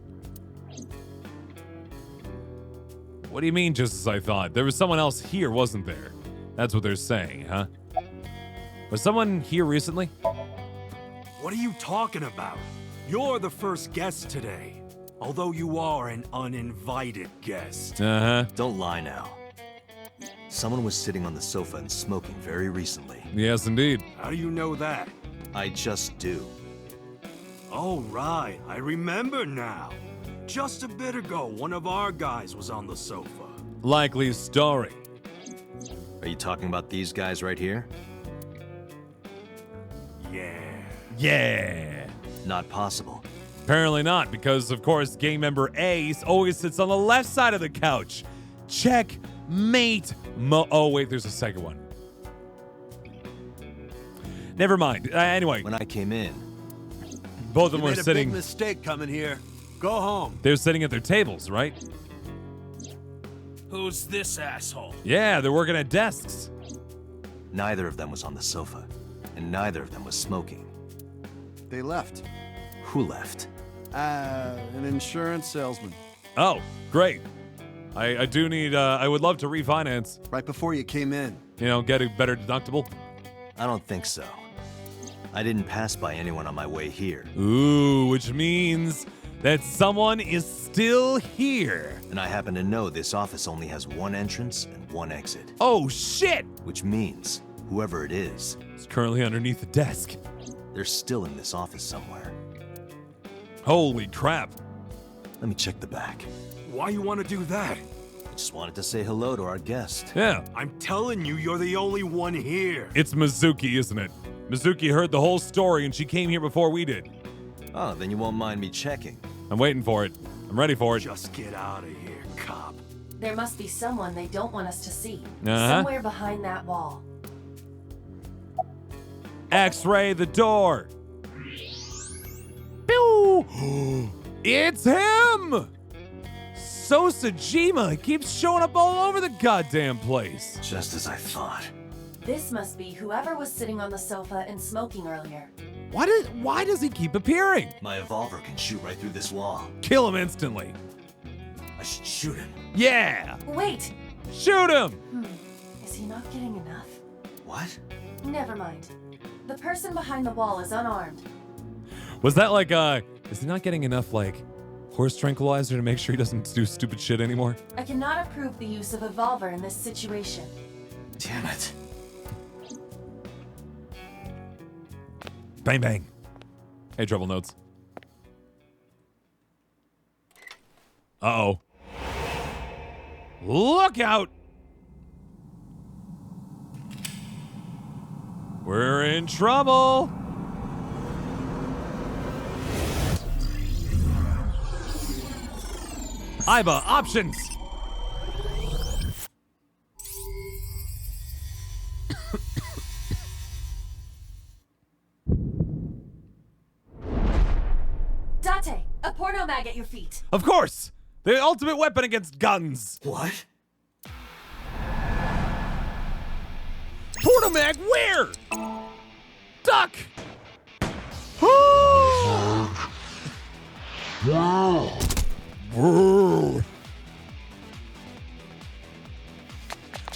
What do you mean, just as I thought? There was someone else here, wasn't there? That's what they're saying, huh? Was someone here recently? What are you talking about? You're the first guest today. Although you are an uninvited guest. Uh-huh. Don't lie now. Someone was sitting on the sofa and smoking very recently. Yes, indeed. How do you know that? I just do. Oh, right. I remember now. Just a bit ago, one of our guys was on the sofa. Likely story. Are you talking about these guys right here? Yeah. Yeah. Not possible. Apparently not, because, of course, gang member A always sits on the left side of the couch. Checkmate. Oh, wait, there's a second one. Never mind. Anyway. When I came in, Both of them were made a sitting. big mistake coming here. Go home. They're sitting at their tables, right? Who's this asshole? Yeah, they're working at desks. Neither of them was on the sofa, and neither of them was smoking. They left. Who left? An insurance salesman. Oh, great. I do need, I would love to refinance. Right before you came in. You know, get a better deductible. I don't think so. I didn't pass by anyone on my way here. Ooh, which means that someone is still here. And I happen to know this office only has one entrance and one exit. Oh, shit! Which means, whoever it is, It's currently underneath the desk. they're still in this office somewhere. Holy crap. Let me check the back. Why you want to do that? I just wanted to say hello to our guest. Yeah, I'm telling you, you're the only one here. it's Mizuki, isn't it? Mizuki heard the whole story and she came here before we did. Oh, then you won't mind me checking. I'm waiting for it. I'm ready for it. Just get out of here, cop. There must be someone they don't want us to see. Uh-huh. Somewhere behind that wall. X-ray the door. Pew! It's him! Sosajima keeps showing up all over the goddamn place. Just as I thought. This must be whoever was sitting on the sofa and smoking earlier. Why does he keep appearing? My evolver can shoot right through this wall. Kill him instantly. I should shoot him. Yeah! Wait! Shoot him! Is he not getting enough? What? Never mind. The person behind the wall is unarmed. Was that like, is he not getting enough, like, horse tranquilizer to make sure he doesn't do stupid shit anymore? I cannot approve the use of evolver in this situation. Damn it. Bang, bang. Hey, trouble notes. Uh-oh. Look out! We're in trouble! Iba, options! Date, a porno mag at your feet. Of course! The ultimate weapon against guns! What? Portomag, where? Duck!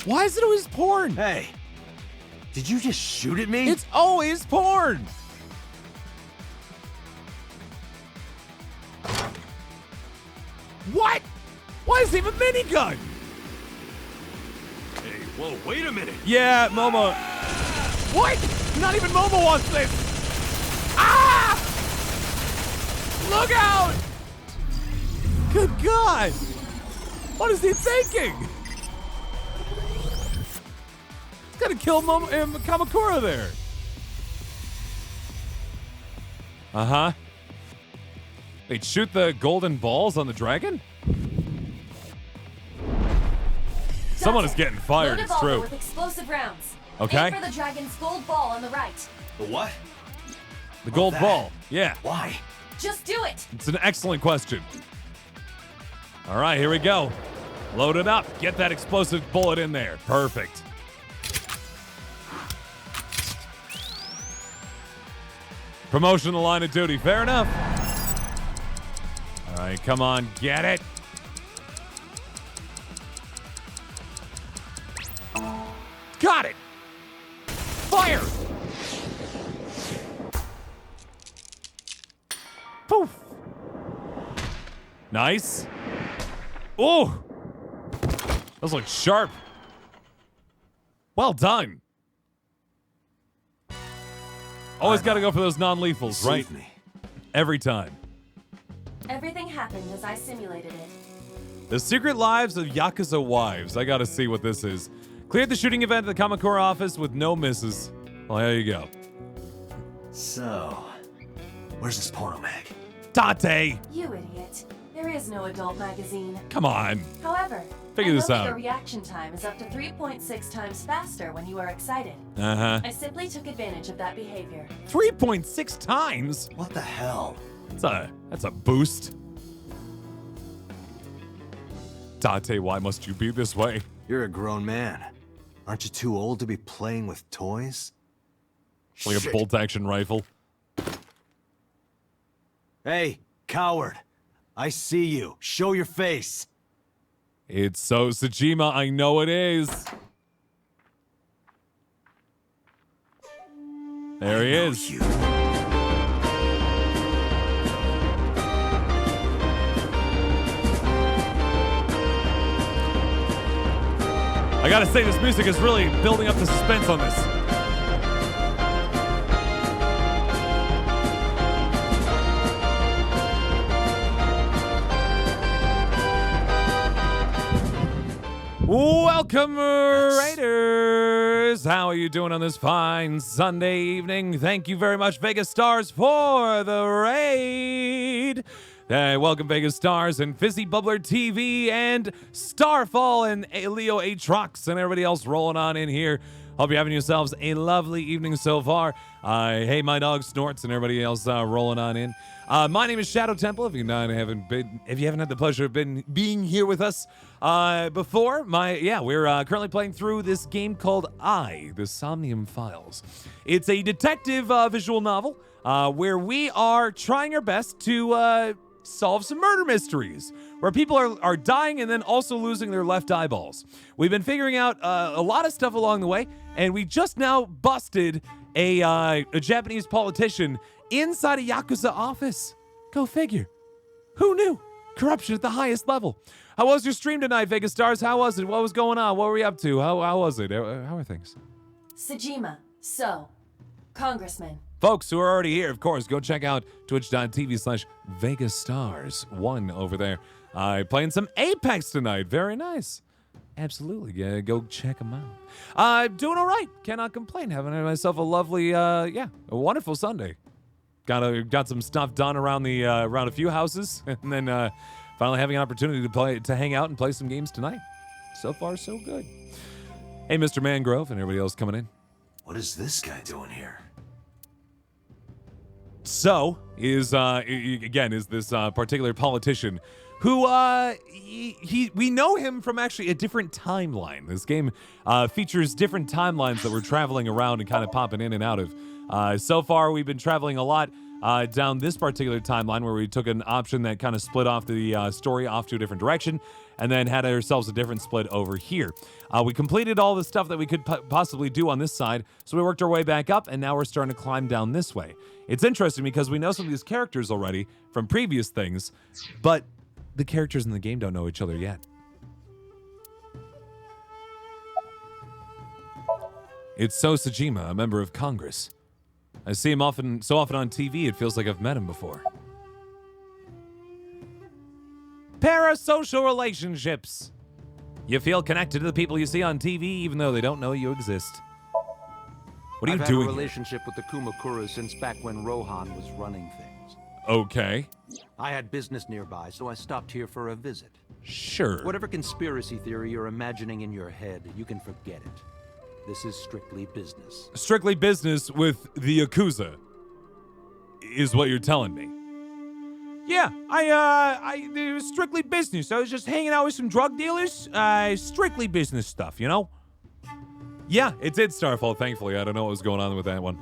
Why is it always porn? Hey, did you just shoot at me? It's always porn! What? Why is he have a minigun? Hey, whoa, wait a minute. Yeah, Momo. What? Not even Momo wants this. Ah! Look out! Good God! What is he thinking? He's gonna kill Momo Kamakura there. Uh-huh. Wait, shoot the golden balls on the dragon? Someone is getting fired, Load it's evolver true. with explosive rounds. Okay. Aim for the dragon's gold ball on the right. The what? The gold that. ball. Yeah. Why? Just do it. It's an excellent question. All right, here we go. Load it up. Get that explosive bullet in there. Perfect. Promotion the line of duty. Fair enough. All right, come on. Get it. Got it. Fire. Poof. Nice. Oh. Those look sharp. Well done. Always got to go for those non-lethals, right? Save me. Every time. Everything happened as I simulated it. The Secret Lives of Yakuza Wives. I gotta see what this is. Cleared the shooting event at the Kamakura office with no misses. Well, there you go. So, where's this porno mag? Tate! You idiot. There is no adult magazine. Come on. However, Figure I this know that out. your reaction time is up to 3.6 times faster when you are excited. Uh-huh. I simply took advantage of that behavior. 3.6 times? What the hell? That's a boost. Dante, why must you be this way? You're a grown man. Aren't you too old to be playing with toys? Like a bolt-action rifle. Hey, coward. I see you. Show your face. It's so Tsushima, I know it is. There he is. You. I gotta say, this music is really building up the suspense on this. Welcome, Raiders! How are you doing on this fine Sunday evening? Thank you very much, Vegas Stars, for the raid. Welcome, Vegas Stars and Fizzy Bubbler TV and Starfall and Leo Atrox and everybody else rolling on in here. Hope you're having yourselves a lovely evening so far. Hey, my dog Snorts and everybody else rolling on in. My name is Shadow Temple. If you haven't had the pleasure of being here with us before, we're currently playing through this game called the Somnium Files. It's a detective visual novel where we are trying our best to solve some murder mysteries where people are dying and then also losing their left eyeballs. We've been figuring out a lot of stuff along the way, and we just now busted a Japanese politician inside a Yakuza office. Go figure. Who knew? Corruption at the highest level. How was your stream tonight, Vegas Stars? How was it? What was going on? What were we up to? How was it? How are things? Tsushima, so, Congressman. Folks who are already here, of course, go check out twitch.tv/VegasStars1 over there. Playing some Apex tonight. Very nice. Absolutely. Yeah, go check them out. Doing all right. Cannot complain. Having myself a lovely, a wonderful Sunday. Got some stuff done around a few houses, and then finally having an opportunity to hang out and play some games tonight. So far, so good. Hey, Mr. Mangrove and everybody else coming in. What is this guy doing here? So is this particular politician who we know him from actually a different timeline. This game features different timelines that we're traveling around and kind of popping in and out of. So far, we've been traveling a lot down this particular timeline where we took an option that kind of split off the story off to a different direction and then had ourselves a different split over here. We completed all the stuff that we could possibly do on this side, so we worked our way back up, and now we're starting to climb down this way. It's interesting because we know some of these characters already from previous things, but the characters in the game don't know each other yet. It's So Tsushima, a member of Congress. I see him so often on TV, it feels like I've met him before. Parasocial relationships. You feel connected to the people you see on TV even though they don't know you exist. What are you doing? I've had a relationship with the Kumakuras since back when Rohan was running things. Okay. I had business nearby, so I stopped here for a visit. Sure. Whatever conspiracy theory you're imagining in your head, you can forget it. This is strictly business. Strictly business with the Yakuza, is what you're telling me. Yeah, it was strictly business. I was just hanging out with some drug dealers. Strictly business stuff, you know? Yeah, it did Starfall, thankfully. I don't know what was going on with that one.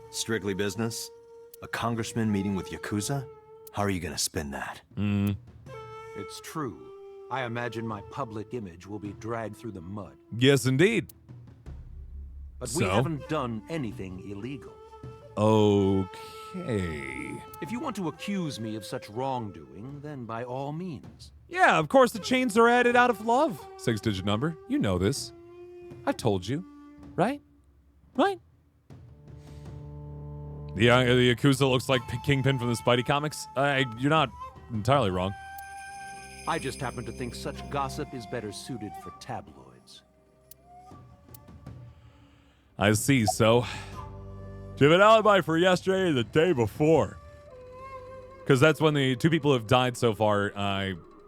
Strictly business? A congressman meeting with Yakuza? How are you gonna spin that? It's true. I imagine my public image will be dragged through the mud. Yes, indeed. But we haven't done anything illegal. Okay. If you want to accuse me of such wrongdoing, then by all means. Yeah, of course the chains are added out of love. 6-digit number. You know this. I told you. Right? Right? The Yakuza looks like Kingpin from the Spidey comics. You're not entirely wrong. I just happen to think such gossip is better suited for tabloids. I see, so. Do you have an alibi for yesterday or the day before? Because that's when the two people who have died so far,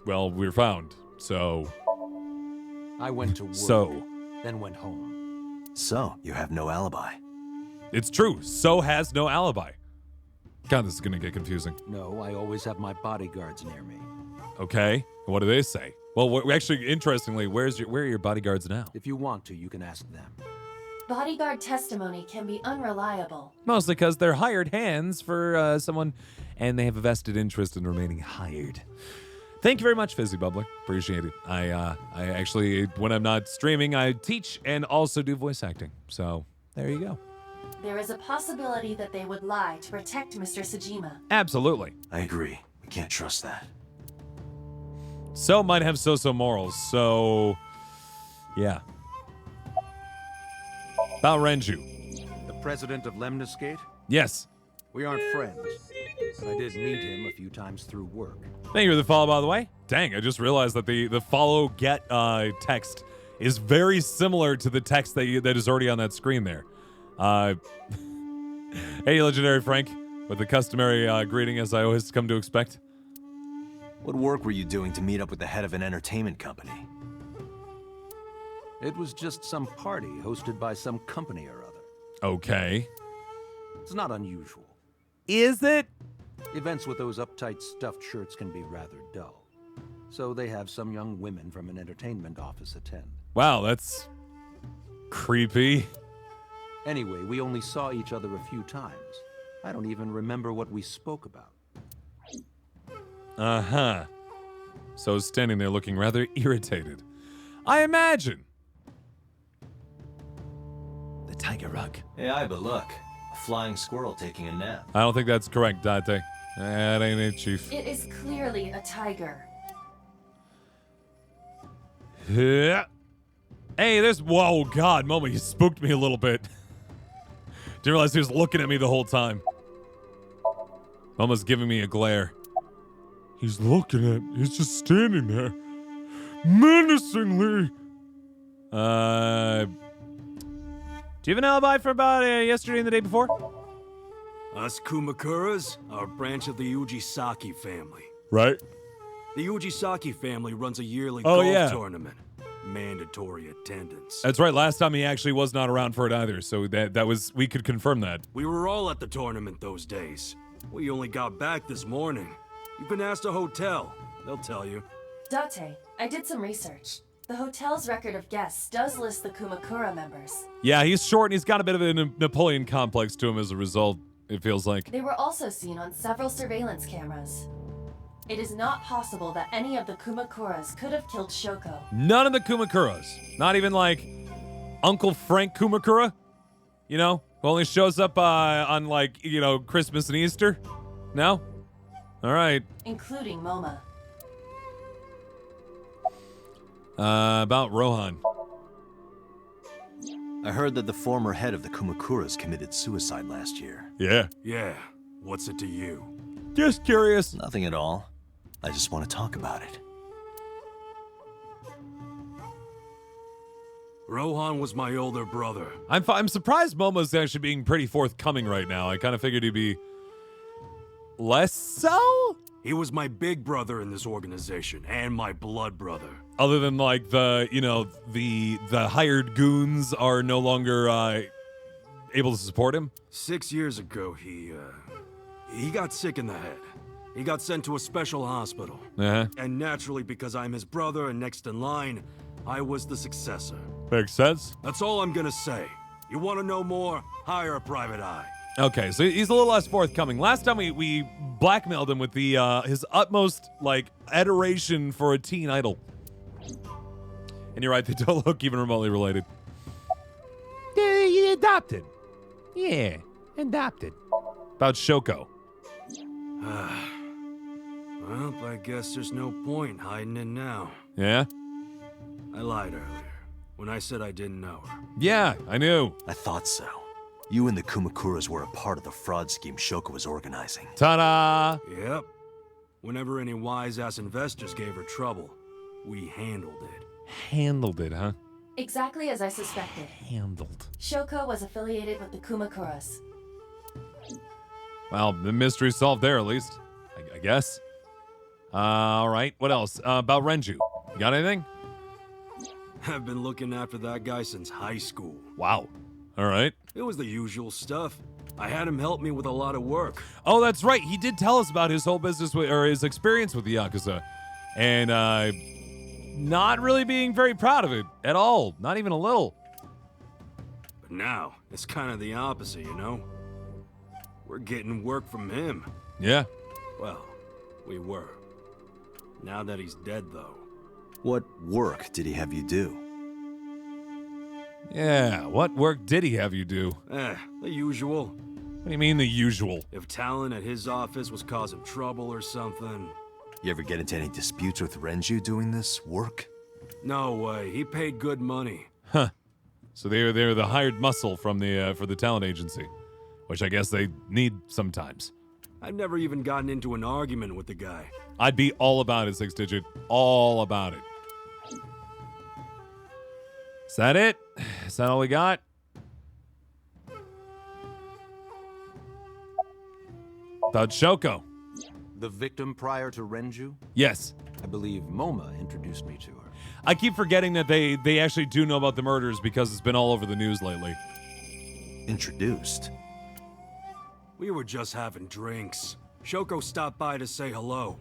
were found. So. I went to work, then went home. So, you have no alibi. It's true. So has no alibi. God, this is going to get confusing. No, I always have my bodyguards near me. Okay. What do they say? Well, actually, interestingly, where are your bodyguards now? If you want to, you can ask them. Bodyguard testimony can be unreliable. Mostly because they're hired hands for someone, and they have a vested interest in remaining hired. Thank you very much, Fizzy Bubbler. Appreciate it. I actually, when I'm not streaming, I teach and also do voice acting. So there you go. There is a possibility that they would lie to protect Mr. Sajima. Absolutely. I agree. We can't trust that. So might have so-so morals. So, yeah. About Renju. The president of Lemniscate? Yes. We aren't friends, but I did meet him a few times through work. Thank you for the follow, by the way. Dang, I just realized that the follow get text is very similar to the text that is already on that screen there. Hey, Legendary Frank, with the customary greeting as I always come to expect. What work were you doing to meet up with the head of an entertainment company? It was just some party hosted by some company or other. Okay. It's not unusual. Is it? Events with those uptight stuffed shirts can be rather dull. So they have some young women from an entertainment office attend. Wow, that's creepy. Anyway, we only saw each other a few times. I don't even remember what we spoke about. Uh-huh. So standing there looking rather irritated. I imagine. The tiger rug. Yeah, but look. A flying squirrel taking a nap. I don't think that's correct, Date. That ain't it, Chief. It is clearly a tiger. Yeah. Hey, there's... Whoa, God, Momo, you spooked me a little bit. Didn't realize he was looking at me the whole time. Momo's giving me a glare. He's looking at me. He's just standing there. Menacingly. Do you have an alibi for about yesterday and the day before? Us Kumakuras are a branch of the Ujisaki family. Right. The Ujisaki family runs a yearly Oh, golf yeah. tournament. Mandatory attendance. That's right. Last time he actually was not around for it either, so that was we could confirm that. We were all at the tournament those days. We only got back this morning. You can ask the hotel. They'll tell you. Date, I did some research. The hotel's record of guests does list the Kumakura members. Yeah, he's short and he's got a bit of a Napoleon complex to him as a result, it feels like. They were also seen on several surveillance cameras. It is not possible that any of the Kumakuras could have killed Shoko. None of the Kumakuras. Not even like Uncle Frank Kumakura, you know, who only shows up on like, you know, Christmas and Easter. No? All right. Including Moma. About Rohan. I heard that the former head of the Kumakuras committed suicide last year. Yeah. Yeah. What's it to you? Just curious. Nothing at all. I just want to talk about it. Rohan was my older brother. I'm surprised Momo's actually being pretty forthcoming right now. I kind of figured he'd be less so? He was my big brother in this organization, and my blood brother. Other than like the, you know, the hired goons are no longer able to support him? 6 years ago, he got sick in the head. He got sent to a special hospital. Uh-huh. And naturally, because I'm his brother and next in line, I was the successor. Makes sense. That's all I'm gonna say. You want to know more? Hire a private eye. Okay, so he's a little less forthcoming. Last time we blackmailed him with the his utmost like adoration for a teen idol. And you're right, they don't look even remotely related. Adopted. Yeah, adopted. About Shoko. Well, I guess there's no point hiding it now. Yeah? I lied earlier when I said I didn't know her. Yeah, I knew. I thought so. You and the Kumakuras were a part of the fraud scheme Shoko was organizing. Ta-da! Yep. Whenever any wise-ass investors gave her trouble, we handled it. Handled it, huh? Exactly as I suspected. Handled. Shoko was affiliated with the Kumakuras. Well, the mystery solved there, at least. I guess. All right, what else? About Renju. You got anything? I've been looking after that guy since high school. Wow. All right. It was the usual stuff. I had him help me with a lot of work. Oh, that's right. He did tell us about his whole business or his experience with the Yakuza. And not really being very proud of it at all. Not even a little. But now, it's kind of the opposite, you know? We're getting work from him. Yeah. Well, we were. Now that he's dead, though. What work did he have you do? Yeah, what work did he have you do? The usual. What do you mean the usual? If talent at his office was causing trouble or something. You ever get into any disputes with Renju doing this work? No way, he paid good money. Huh. So they're the hired muscle from the for the talent agency, which I guess they need sometimes. I've never even gotten into an argument with the guy. I'd be all about it, 6-Digit. All about it. Is that it? Is that all we got? About Shoko. The victim prior to Renju? Yes. I believe Moma introduced me to her. I keep forgetting that they actually do know about the murders because it's been all over the news lately. Introduced? We were just having drinks. Shoko stopped by to say hello.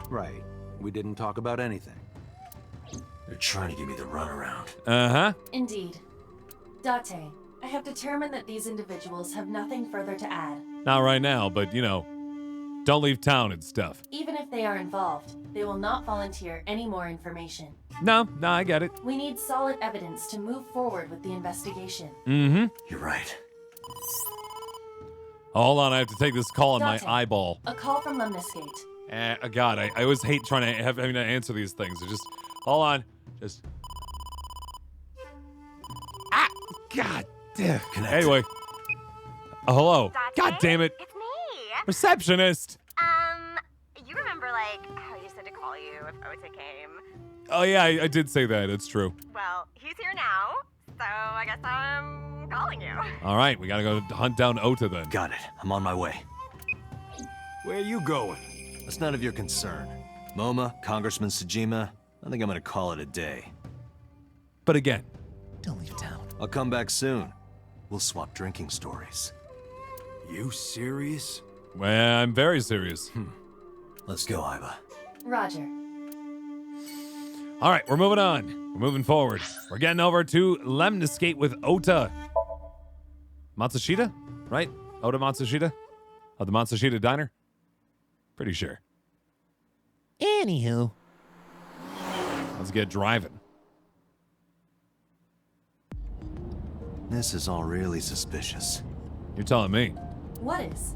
Right. We didn't talk about anything. They're trying to give me the runaround. Uh-huh. Indeed. Date, I have determined that these individuals have nothing further to add. Not right now, but, you know, don't leave town and stuff. Even if they are involved, they will not volunteer any more information. No, I get it. We need solid evidence to move forward with the investigation. Mm-hmm. You're right. Oh, hold on, I have to take this call on my Date, eyeball. A call from Lemniscate. God, I always hate having to answer these things. It just, hold on. Just. Ah! God damn. Anyway. Hello. God damn it. It's me. Receptionist. You remember, like, how you said to call you if Ota came? Oh, yeah, I did say that. It's true. Well, he's here now, so I guess I'm calling you. All right, we gotta go hunt down Ota then. Got it. I'm on my way. Where are you going? That's none of your concern. Moma, Congressman Tsujima, I think I'm gonna call it a day. But again, don't leave town. I'll come back soon. We'll swap drinking stories. You serious? Well, I'm very serious. Let's go, Iva. Roger. All right, we're moving on. We're moving forward. We're getting over to Lemniscate with Ota. Matsushita? Right? Ota Matsushita? Of the Matsushita Diner? Pretty sure. Anywho. Let's get driving. This is all really suspicious. You're telling me. What is?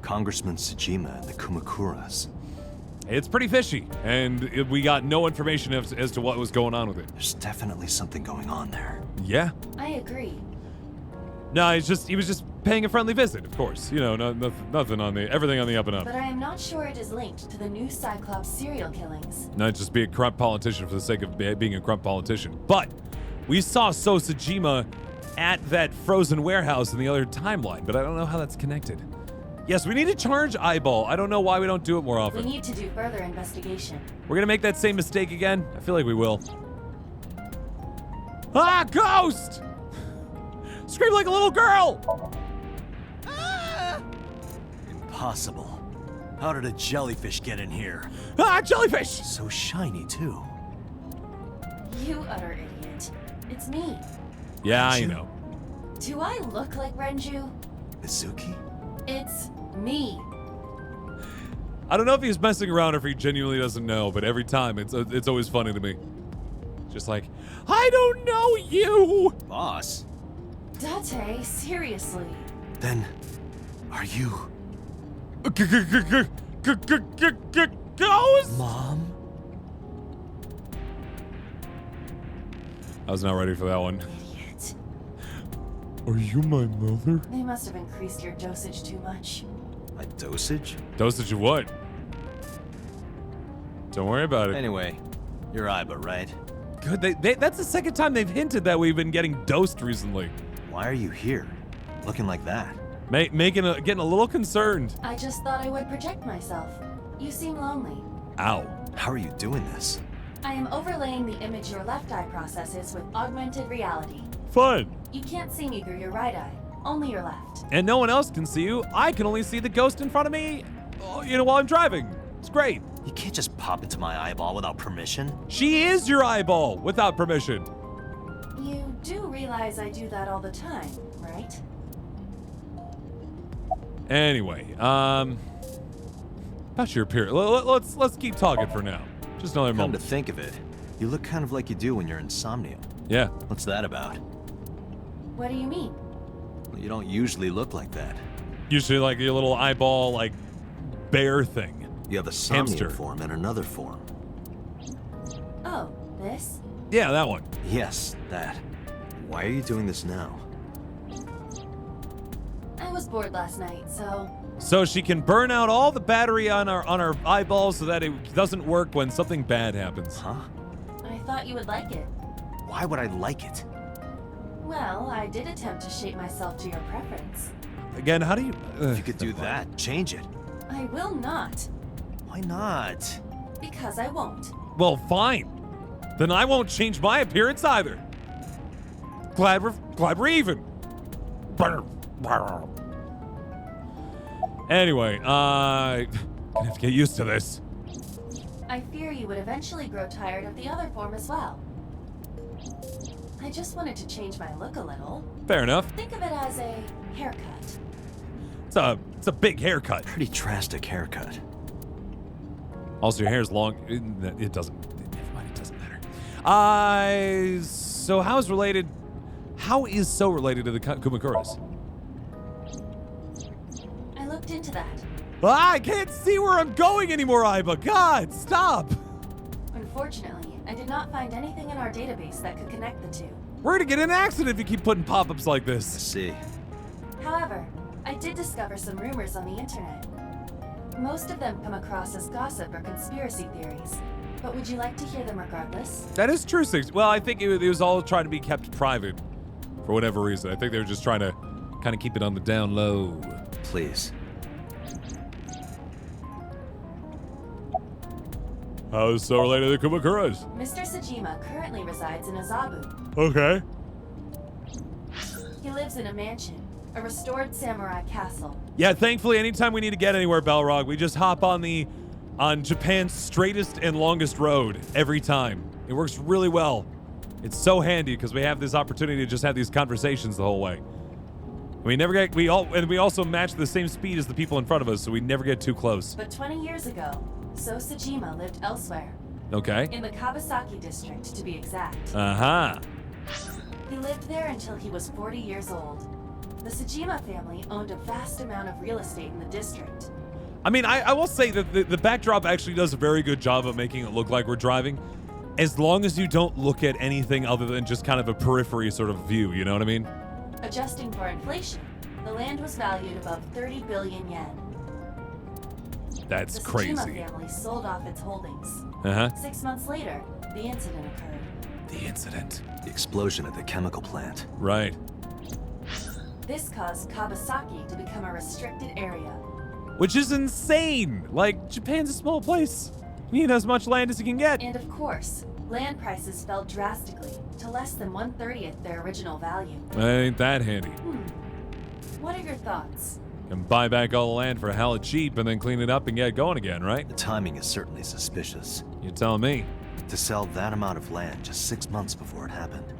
Congressman Tsujima and the Kumakuras. It's pretty fishy, and we got no information as to what was going on with it. There's definitely something going on there. Yeah. I agree. No, he was just paying a friendly visit, of course. You know, nothing on everything on the up and up. But I am not sure it is linked to the new Cyclops serial killings. Not just be a corrupt politician for the sake of being a corrupt politician. But we saw Tsujima at that frozen warehouse in the other timeline, but I don't know how that's connected. Yes, we need to charge Eyeball. I don't know why we don't do it more often. We need to do further investigation. We're gonna make that same mistake again? I feel like we will. Ah, ghost! Scream like a little girl! Impossible. How did a jellyfish get in here? Ah, jellyfish! So shiny, too. You utter idiot. It's me. Yeah, Renju? I know. Do I look like Renju? Mizuki? It's me. I don't know if he's messing around or if he genuinely doesn't know, but every time it's always funny to me. Just like, I don't know you! Boss? Date, seriously. Then, are you... Ghost? Mom? I was not ready for that one. Idiot. Are you my mother? They must have increased your dosage too much. My dosage? Dosage of what? Don't worry about it. Anyway, you're Iba, right? Good. That's the second time they've hinted that we've been getting dosed recently. Why are you here? Looking like that? Getting a little concerned. I just thought I would protect myself. You seem lonely. Ow. How are you doing this? I am overlaying the image your left eye processes with augmented reality. Fun. You can't see me through your right eye, only your left. And no one else can see you. I can only see the ghost in front of me, while I'm driving. It's great. You can't just pop into my eyeball without permission. She is your eyeball without permission. You do realize I do that all the time, right? Anyway, about your appearance. Let's keep talking for now. Just another Come moment. to think of it, you look kind of like you do when you're in Somnium. Yeah. What's that about? What do you mean? Well, you don't usually look like that. Usually like your little eyeball, like, bear thing. You have a Somnium Hamster. form and another form. Oh, this? Yeah, that one. Yes, that. Why are you doing this now? I was bored last night, so... So she can burn out all the battery on our eyeballs so that it doesn't work when something bad happens. Huh? I thought you would like it. Why would I like it? Well, I did attempt to shape myself to your preference. Again, how do you... If you could do that, change it. I will not. Why not? Because I won't. Well, fine. Then I won't change my appearance either. Glad we're even. Anyway, gonna have to get used to this. I fear you would eventually grow tired of the other form as well. I just wanted to change my look a little. Fair enough. Think of it as a haircut. It's a big haircut. Pretty drastic haircut. Also, your hair's long. It doesn't. Never mind. It doesn't matter. So how is so related to the Kumakuras? I looked into that. I can't see where I'm going anymore, Iba. God, stop. Unfortunately, I did not find anything in our database that could connect the two. We're gonna get in an accident if you keep putting pop-ups like I this. see. However, I did discover some rumors on the internet. Most of them come across as gossip or conspiracy theories. But would you like to hear them regardless? That is true, Six. Well, I think it was all trying to be kept private for whatever reason. I think they were just trying to kind of keep it on the down low. Please. How is so related to the Kumakuras? Mr. Sajima currently resides in Azabu. Okay. He lives in a mansion, a restored samurai castle. Yeah, thankfully, anytime we need to get anywhere, Balrog, we just hop on Japan's straightest and longest road every time. It works really well. It's so handy because we have this opportunity to just have these conversations the whole way. We also match the same speed as the people in front of us, so we never get too close. But 20 years ago, So Sajima lived elsewhere. Okay. In the Kawasaki district, to be exact. Uh-huh. He lived there until he was 40 years old. The Sajima family owned a vast amount of real estate in the district. I mean, I will say that the backdrop actually does a very good job of making it look like we're driving, as long as you don't look at anything other than just kind of a periphery sort of view, you know what I mean? Adjusting for inflation, the land was valued above 30 billion yen. That's the crazy. The Sajima family sold off its holdings. Uh-huh. 6 months later, the incident occurred. The incident. The explosion at the chemical plant. Right. This caused Kawasaki to become a restricted area. Which is insane! Like, Japan's a small place. You need as much land as you can get. And of course, land prices fell drastically to less than 1/30th their original value. Ain't that handy. What are your thoughts? And buy back all the land for hella cheap and then clean it up and get going again, right? The timing is certainly suspicious. You're telling me. To sell that amount of land just 6 months before it happened.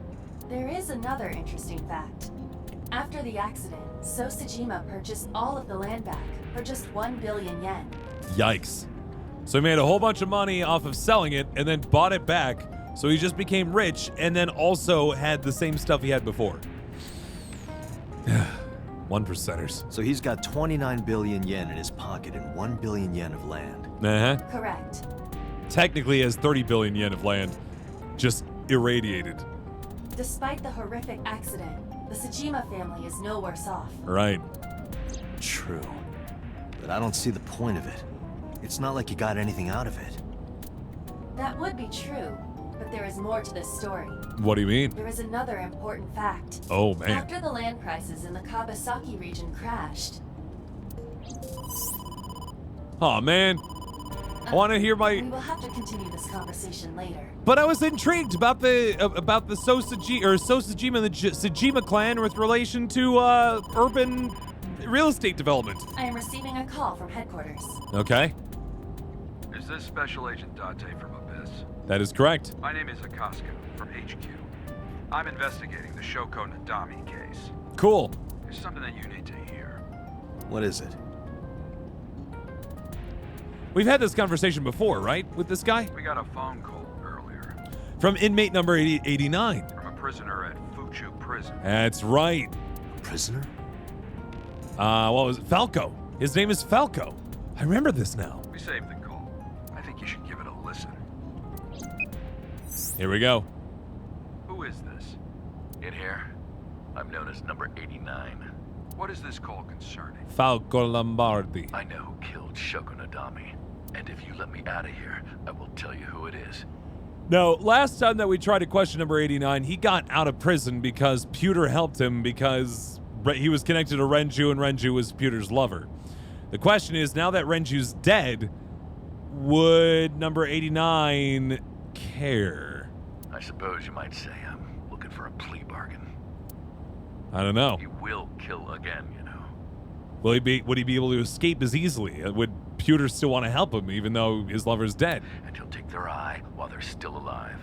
There is another interesting fact. After the accident, So Sajima purchased all of the land back for just 1 billion yen. Yikes. So he made a whole bunch of money off of selling it and then bought it back. So he just became rich and then also had the same stuff he had before. 1%ers. So he's got 29 billion yen in his pocket and 1 billion yen of land. Uh-huh. Correct. Technically has 30 billion yen of land, just irradiated. Despite the horrific accident, the Sajima family is no worse off. Right. True. But I don't see the point of it. It's not like you got anything out of it. That would be true, but there is more to this story. What do you mean? There is another important fact. Oh, man. After the land prices in the Kawasaki region crashed. Oh man. I want to hear We will have to continue this conversation later. But I was intrigued about the Sosajima and the Sajima clan with relation to urban real estate development. I am receiving a call from headquarters. Okay. Is Is this Special Agent Date from Abyss? That is correct. My name is Akaska from HQ. I'm investigating the Shoko Nadami case. Cool. There's something that you need to hear. What is it? We've had this conversation before, right? With this guy? We got a phone call earlier. From inmate number 89. From a prisoner at Fuchu Prison. That's right. Prisoner? What was it? Falco. His name is Falco. I remember this now. We saved the call. I think you should give it a listen. Here we go. Who is this? In here, I'm known as number 89. What is this call concerning? Falco Lombardi. I know who killed Shoko Nadami. And if you let me out of here, I will tell you who it is. No, last time that we tried to question number 89, he got out of prison because Pewter helped him because he was connected to Renju and Renju was Pewter's lover. The question is, now that Renju's dead, would number 89 care? I suppose you might say I'm looking for a plea bargain. I don't know. He will kill again, you know. Would he be able to escape as easily? Would Pewter still want to help him even though his lover's dead? And he'll take their eye while they're still alive.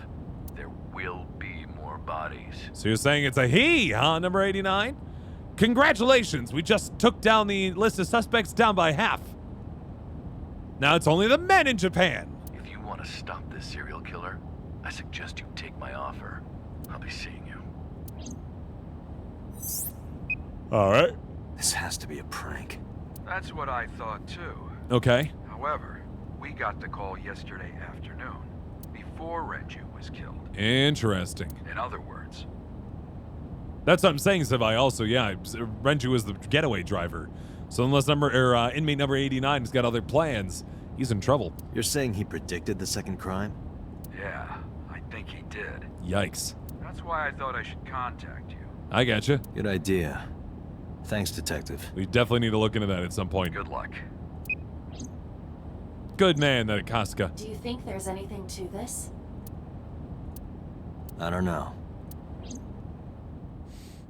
There will be more bodies. So you're saying it's a he, huh, number 89? Congratulations, we just took down the list of suspects down by half. Now it's only the men in Japan. If you want to stop this serial killer, I suggest you take my offer. I'll be seeing you. All right. This has to be a prank. That's what I thought too. Okay. However, we got the call yesterday afternoon, before Renju was killed. Interesting. In other words, that's what I'm saying, Savai. Also, yeah, Renju was the getaway driver. So unless inmate number 89 has got other plans, he's in trouble. You're saying he predicted the second crime? yeah, I think he did. Yikes. That's why I thought I should contact you. I gotcha. Good idea. Thanks, Detective. We definitely need to look into that at some point. Good luck. Good man, that Akaska. Do you think there's anything to this? I don't know.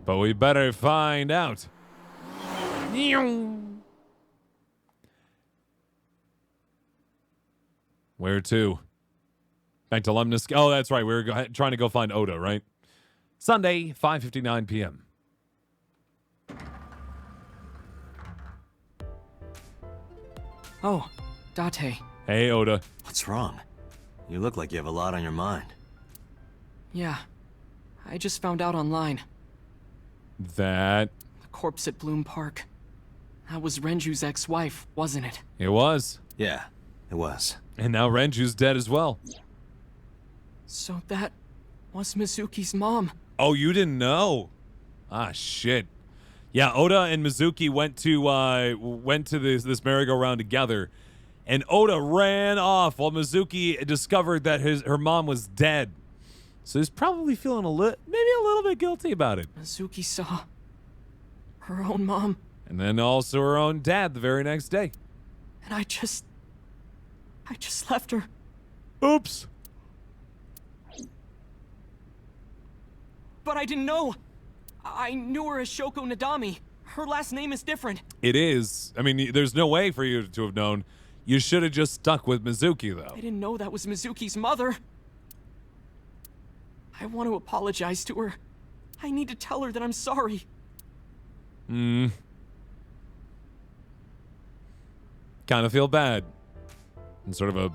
But we better find out. Where to? Back to Lemnis. Oh, that's right. We were trying to go find Oda, right? Sunday, 5:59 p.m. Oh, Date. Hey, Oda. What's wrong? You look like you have a lot on your mind. Yeah, I just found out online. That? The corpse at Bloom Park. That was Renju's ex-wife, wasn't it? It was. Yeah, it was. And now Renju's dead as well. So that was Mizuki's mom. Oh, you didn't know? Ah, shit. Yeah, Oda and Mizuki went to this merry-go-round together, and Oda ran off while Mizuki discovered that her mom was dead. So he's probably feeling maybe a little bit guilty about it. Mizuki saw her own mom. And then also her own dad the very next day. And I just left her. Oops. But I didn't know. I knew her as Shoko Nadami. Her last name is different. It is. I mean, there's no way for you to have known. You should have just stuck with Mizuki, though. I didn't know that was Mizuki's mother. I want to apologize to her. I need to tell her that I'm sorry. Kind of feel bad. In sort of a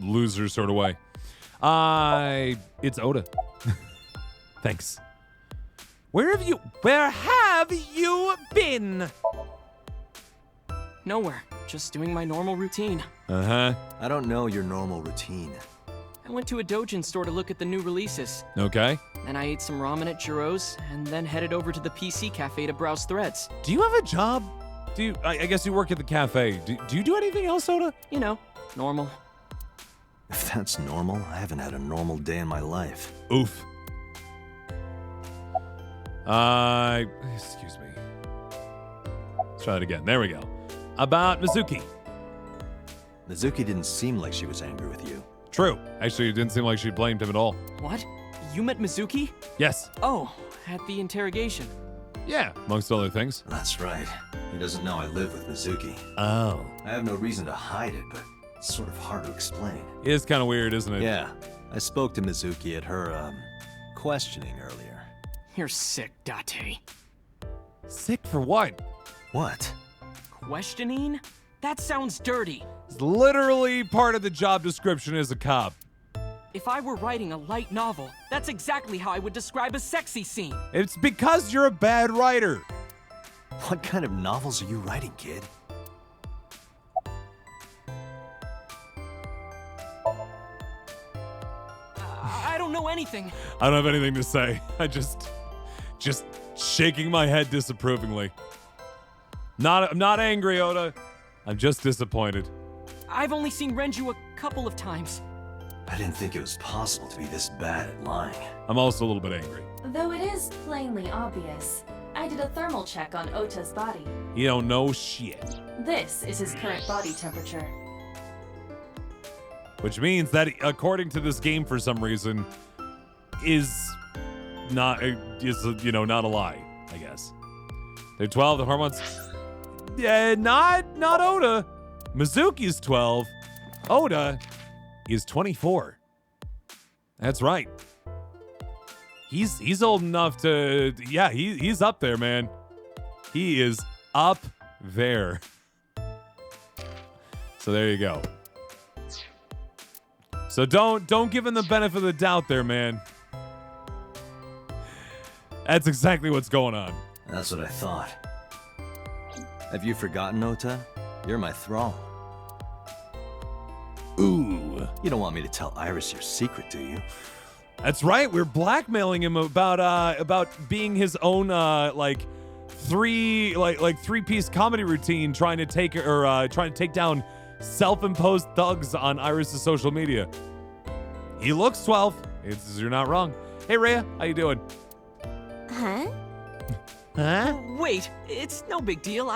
loser sort of way. It's Oda. Thanks. Where have you been? Nowhere. Just doing my normal routine. Uh-huh. I don't know your normal routine. I went to a Dojin store to look at the new releases. Okay. Then I ate some ramen at Jiro's, and then headed over to the PC cafe to browse threads. Do you have a job? I guess you work at the cafe. Do you do anything else, Oda? You know, normal. If that's normal, I haven't had a normal day in my life. Oof. Excuse me. Let's try it again. There we go. About Mizuki. Mizuki didn't seem like she was angry with you. True. Actually, it didn't seem like she blamed him at all. What? You met Mizuki? Yes. Oh, at the interrogation. Yeah, amongst other things. That's right. He doesn't know I live with Mizuki. Oh. I have no reason to hide it, but It's sort of hard to explain. It is kind of weird, isn't it? Yeah. I spoke to Mizuki at her, questioning earlier. You're sick, Date. Sick for what? What? Questioning? That sounds dirty. It's literally part of the job description as a cop. If I were writing a light novel, that's exactly how I would describe a sexy scene. It's because you're a bad writer. What kind of novels are you writing, kid? I don't know anything. I don't have anything to say. I just shaking my head disapprovingly. I'm not angry, Oda. I'm just disappointed. I've only seen Renju a couple of times. I didn't think it was possible to be this bad at lying. I'm also a little bit angry. Though it is plainly obvious, I did a thermal check on Ota's body. You don't know shit. This is his current body temperature. Which means that, according to this game, for some reason, is not not a lie, I guess. They're 12. The hormones. Yeah, not Oda. Mizuki's 12. Oda is 24. That's right. He's old enough to. Yeah, he's up there, man. He is up there. So there you go. So don't give him the benefit of the doubt there, man. That's exactly what's going on. That's what I thought. Have you forgotten, Ota? You're my thrall. Ooh. You don't want me to tell Iris your secret, do you? That's right. We're blackmailing him about being his own three-piece comedy routine, trying to take down self-imposed thugs on Iris' social media. He looks 12. You're not wrong. Hey, Rhea, how you doing? Huh? Huh? Wait, it's no big deal.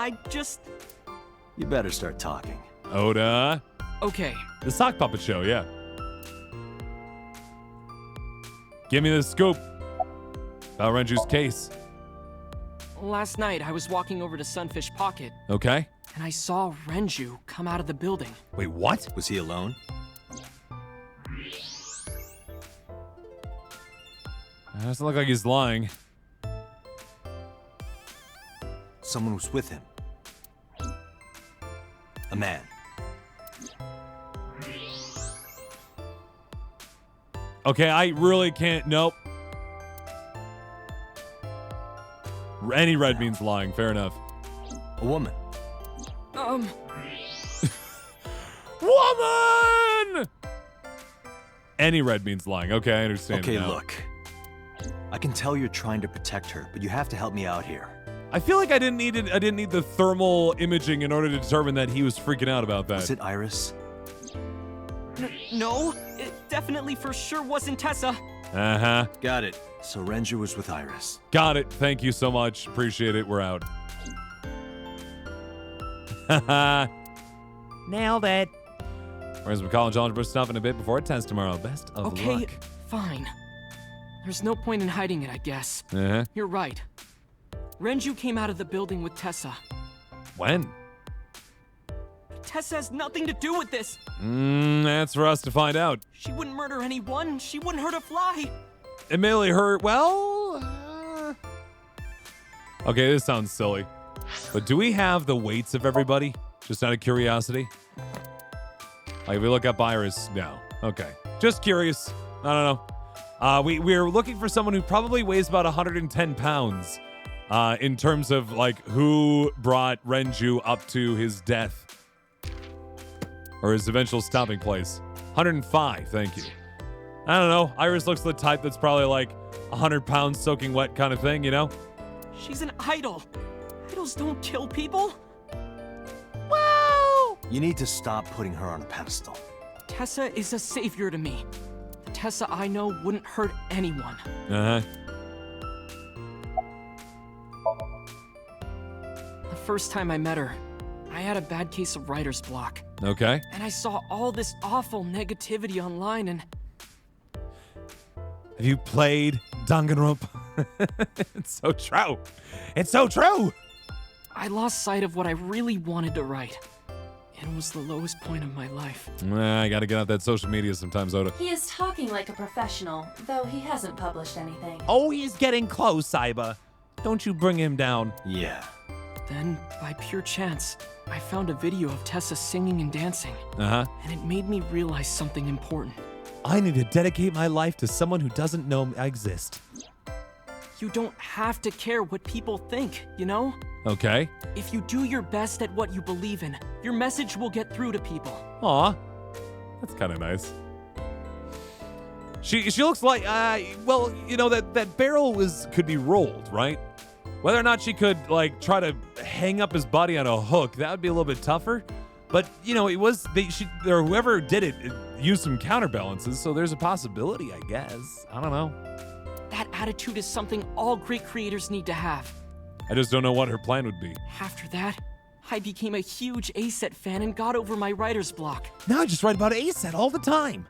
You better start talking. Oda. Okay. The Sock Puppet Show, yeah. Give me the scoop about Renju's case. Last night, I was walking over to Sunfish Pocket. Okay. And I saw Renju come out of the building. Wait, what? Was he alone? Doesn't look like he's lying. Someone was with him. A man. Okay, I really can't. Nope. Any red means lying. Fair enough. A woman. Woman! Any red means lying. Okay, I understand. Okay, now. look. I can tell you're trying to protect her, but you have to help me out here. I feel like I didn't need the thermal imaging in order to determine that he was freaking out about that. Was it Iris? No, it definitely for sure wasn't Tessa. Uh-huh. Got it. So Renju was with Iris. Got it. Thank you so much. Appreciate it. We're out. Haha. Nailed it. Whereas we college algebra stuff in a bit before test tomorrow. Best of luck. Okay, fine. There's no point in hiding it, I guess. Uh-huh. You're right. Renju came out of the building with Tessa. When? Tessa has nothing to do with this. That's for us to find out. She wouldn't murder anyone. She wouldn't hurt a fly. Admittedly, okay, this sounds silly. But do we have the weights of everybody? Just out of curiosity? Like, if we look up Iris, no. Okay. Just curious. I don't know. We're looking for someone who probably weighs about 110 pounds in terms of, like, who brought Renju up to his death. Or his eventual stopping place. 105, thank you. I don't know. Iris looks the type that's probably like 100 pounds soaking wet kind of thing, you know? She's an idol. Idols don't kill people. Wow! You need to stop putting her on a pedestal. Tessa is a savior to me. The Tessa I know wouldn't hurt anyone. Uh-huh. The first time I met her, I had a bad case of writer's block. Okay. And I saw all this awful negativity online and... Have you played Danganronpa? It's so true. It's so true! I lost sight of what I really wanted to write. It was the lowest point of my life. I gotta get out that social media sometimes, Oda. He is talking like a professional, though he hasn't published anything. Oh, he's getting close, Saiba. Don't you bring him down. Yeah. Then, by pure chance, I found a video of Tessa singing and dancing. Uh-huh. And it made me realize something important. I need to dedicate my life to someone who doesn't know I exist. You don't have to care what people think, you know? Okay. If you do your best at what you believe in, your message will get through to people. Aw. That's kind of nice. She looks like, well, you know, that barrel could be rolled, right? Whether or not she could, like, try to hang up his body on a hook, that would be a little bit tougher. But, you know, or whoever did it used some counterbalances, so there's a possibility, I guess. I don't know. That attitude is something all great creators need to have. I just don't know what her plan would be. After that, I became a huge A-Set fan and got over my writer's block. Now I just write about A-Set all the time.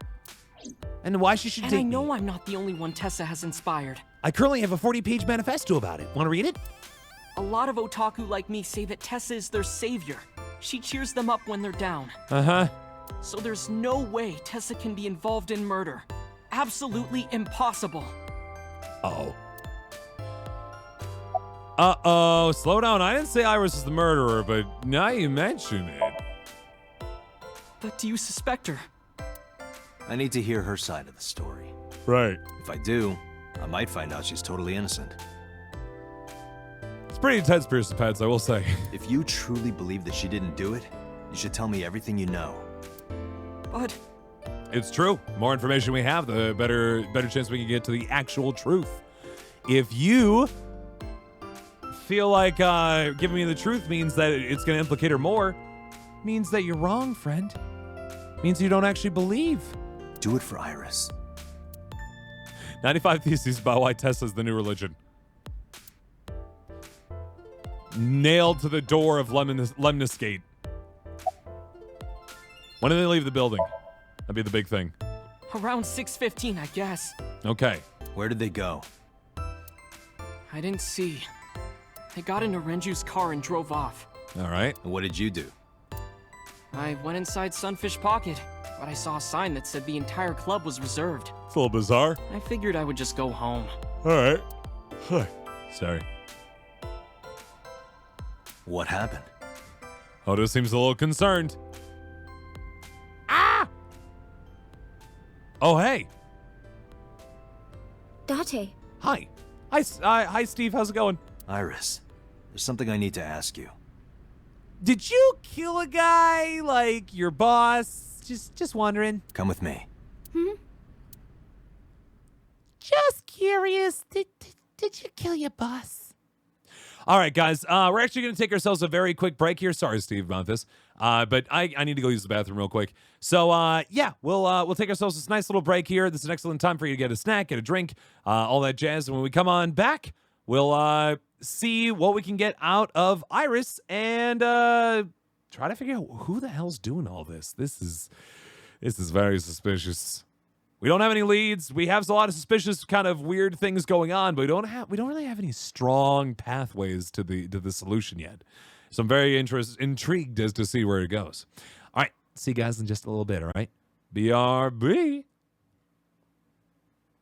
And why she should And date I know me. I'm not the only one Tessa has inspired. I currently have a 40-page manifesto about it. Want to read it? A lot of otaku like me say that Tessa is their savior. She cheers them up when they're down. Uh-huh. So there's no way Tessa can be involved in murder. Absolutely impossible. Uh-oh. Uh-oh. Slow down. I didn't say Iris is the murderer, but now you mention it. But do you suspect her? I need to hear her side of the story. Right. If I do, I might find out she's totally innocent. It's pretty intense, Pearson Pets, I will say. If you truly believe that she didn't do it, you should tell me everything you know. But it's true. The more information we have, the better chance we can get to the actual truth. If you feel like giving me the truth means that it's going to implicate her more, means that you're wrong, friend. Means you don't actually believe. Do it for Iris. 95 Theses about why Tesla's the new religion. Nailed to the door of Lemnis Gate. When do they leave the building? That'd be the big thing. Around 6:15, I guess. Okay. Where did they go? I didn't see. They got into Renju's car and drove off. All right. And what did you do? I went inside Sunfish Pocket, but I saw a sign that said the entire club was reserved. It's a little bizarre. I figured I would just go home. All right. Sorry. What happened? Odo seems a little concerned. Ah! Oh, hey. Date. Hi. Hi, Steve. How's it going? Iris, there's something I need to ask you. Did you kill a guy like your boss? Just wondering. Come with me. Just curious. Did you kill your boss? All right, guys. We're actually going to take ourselves a very quick break here. Sorry, Steve, about this. But I need to go use the bathroom real quick. So, yeah, we'll take ourselves this nice little break here. This is an excellent time for you to get a snack, get a drink, all that jazz. And when we come on back, we'll see what we can get out of Iris and try to figure out who the hell's doing all this. This is very suspicious. We don't have any leads. We have a lot of suspicious kind of weird things going on, but we don't really have any strong pathways to the solution yet. So I'm very intrigued as to see where it goes. All right, see you guys in just a little bit, all right? BRB.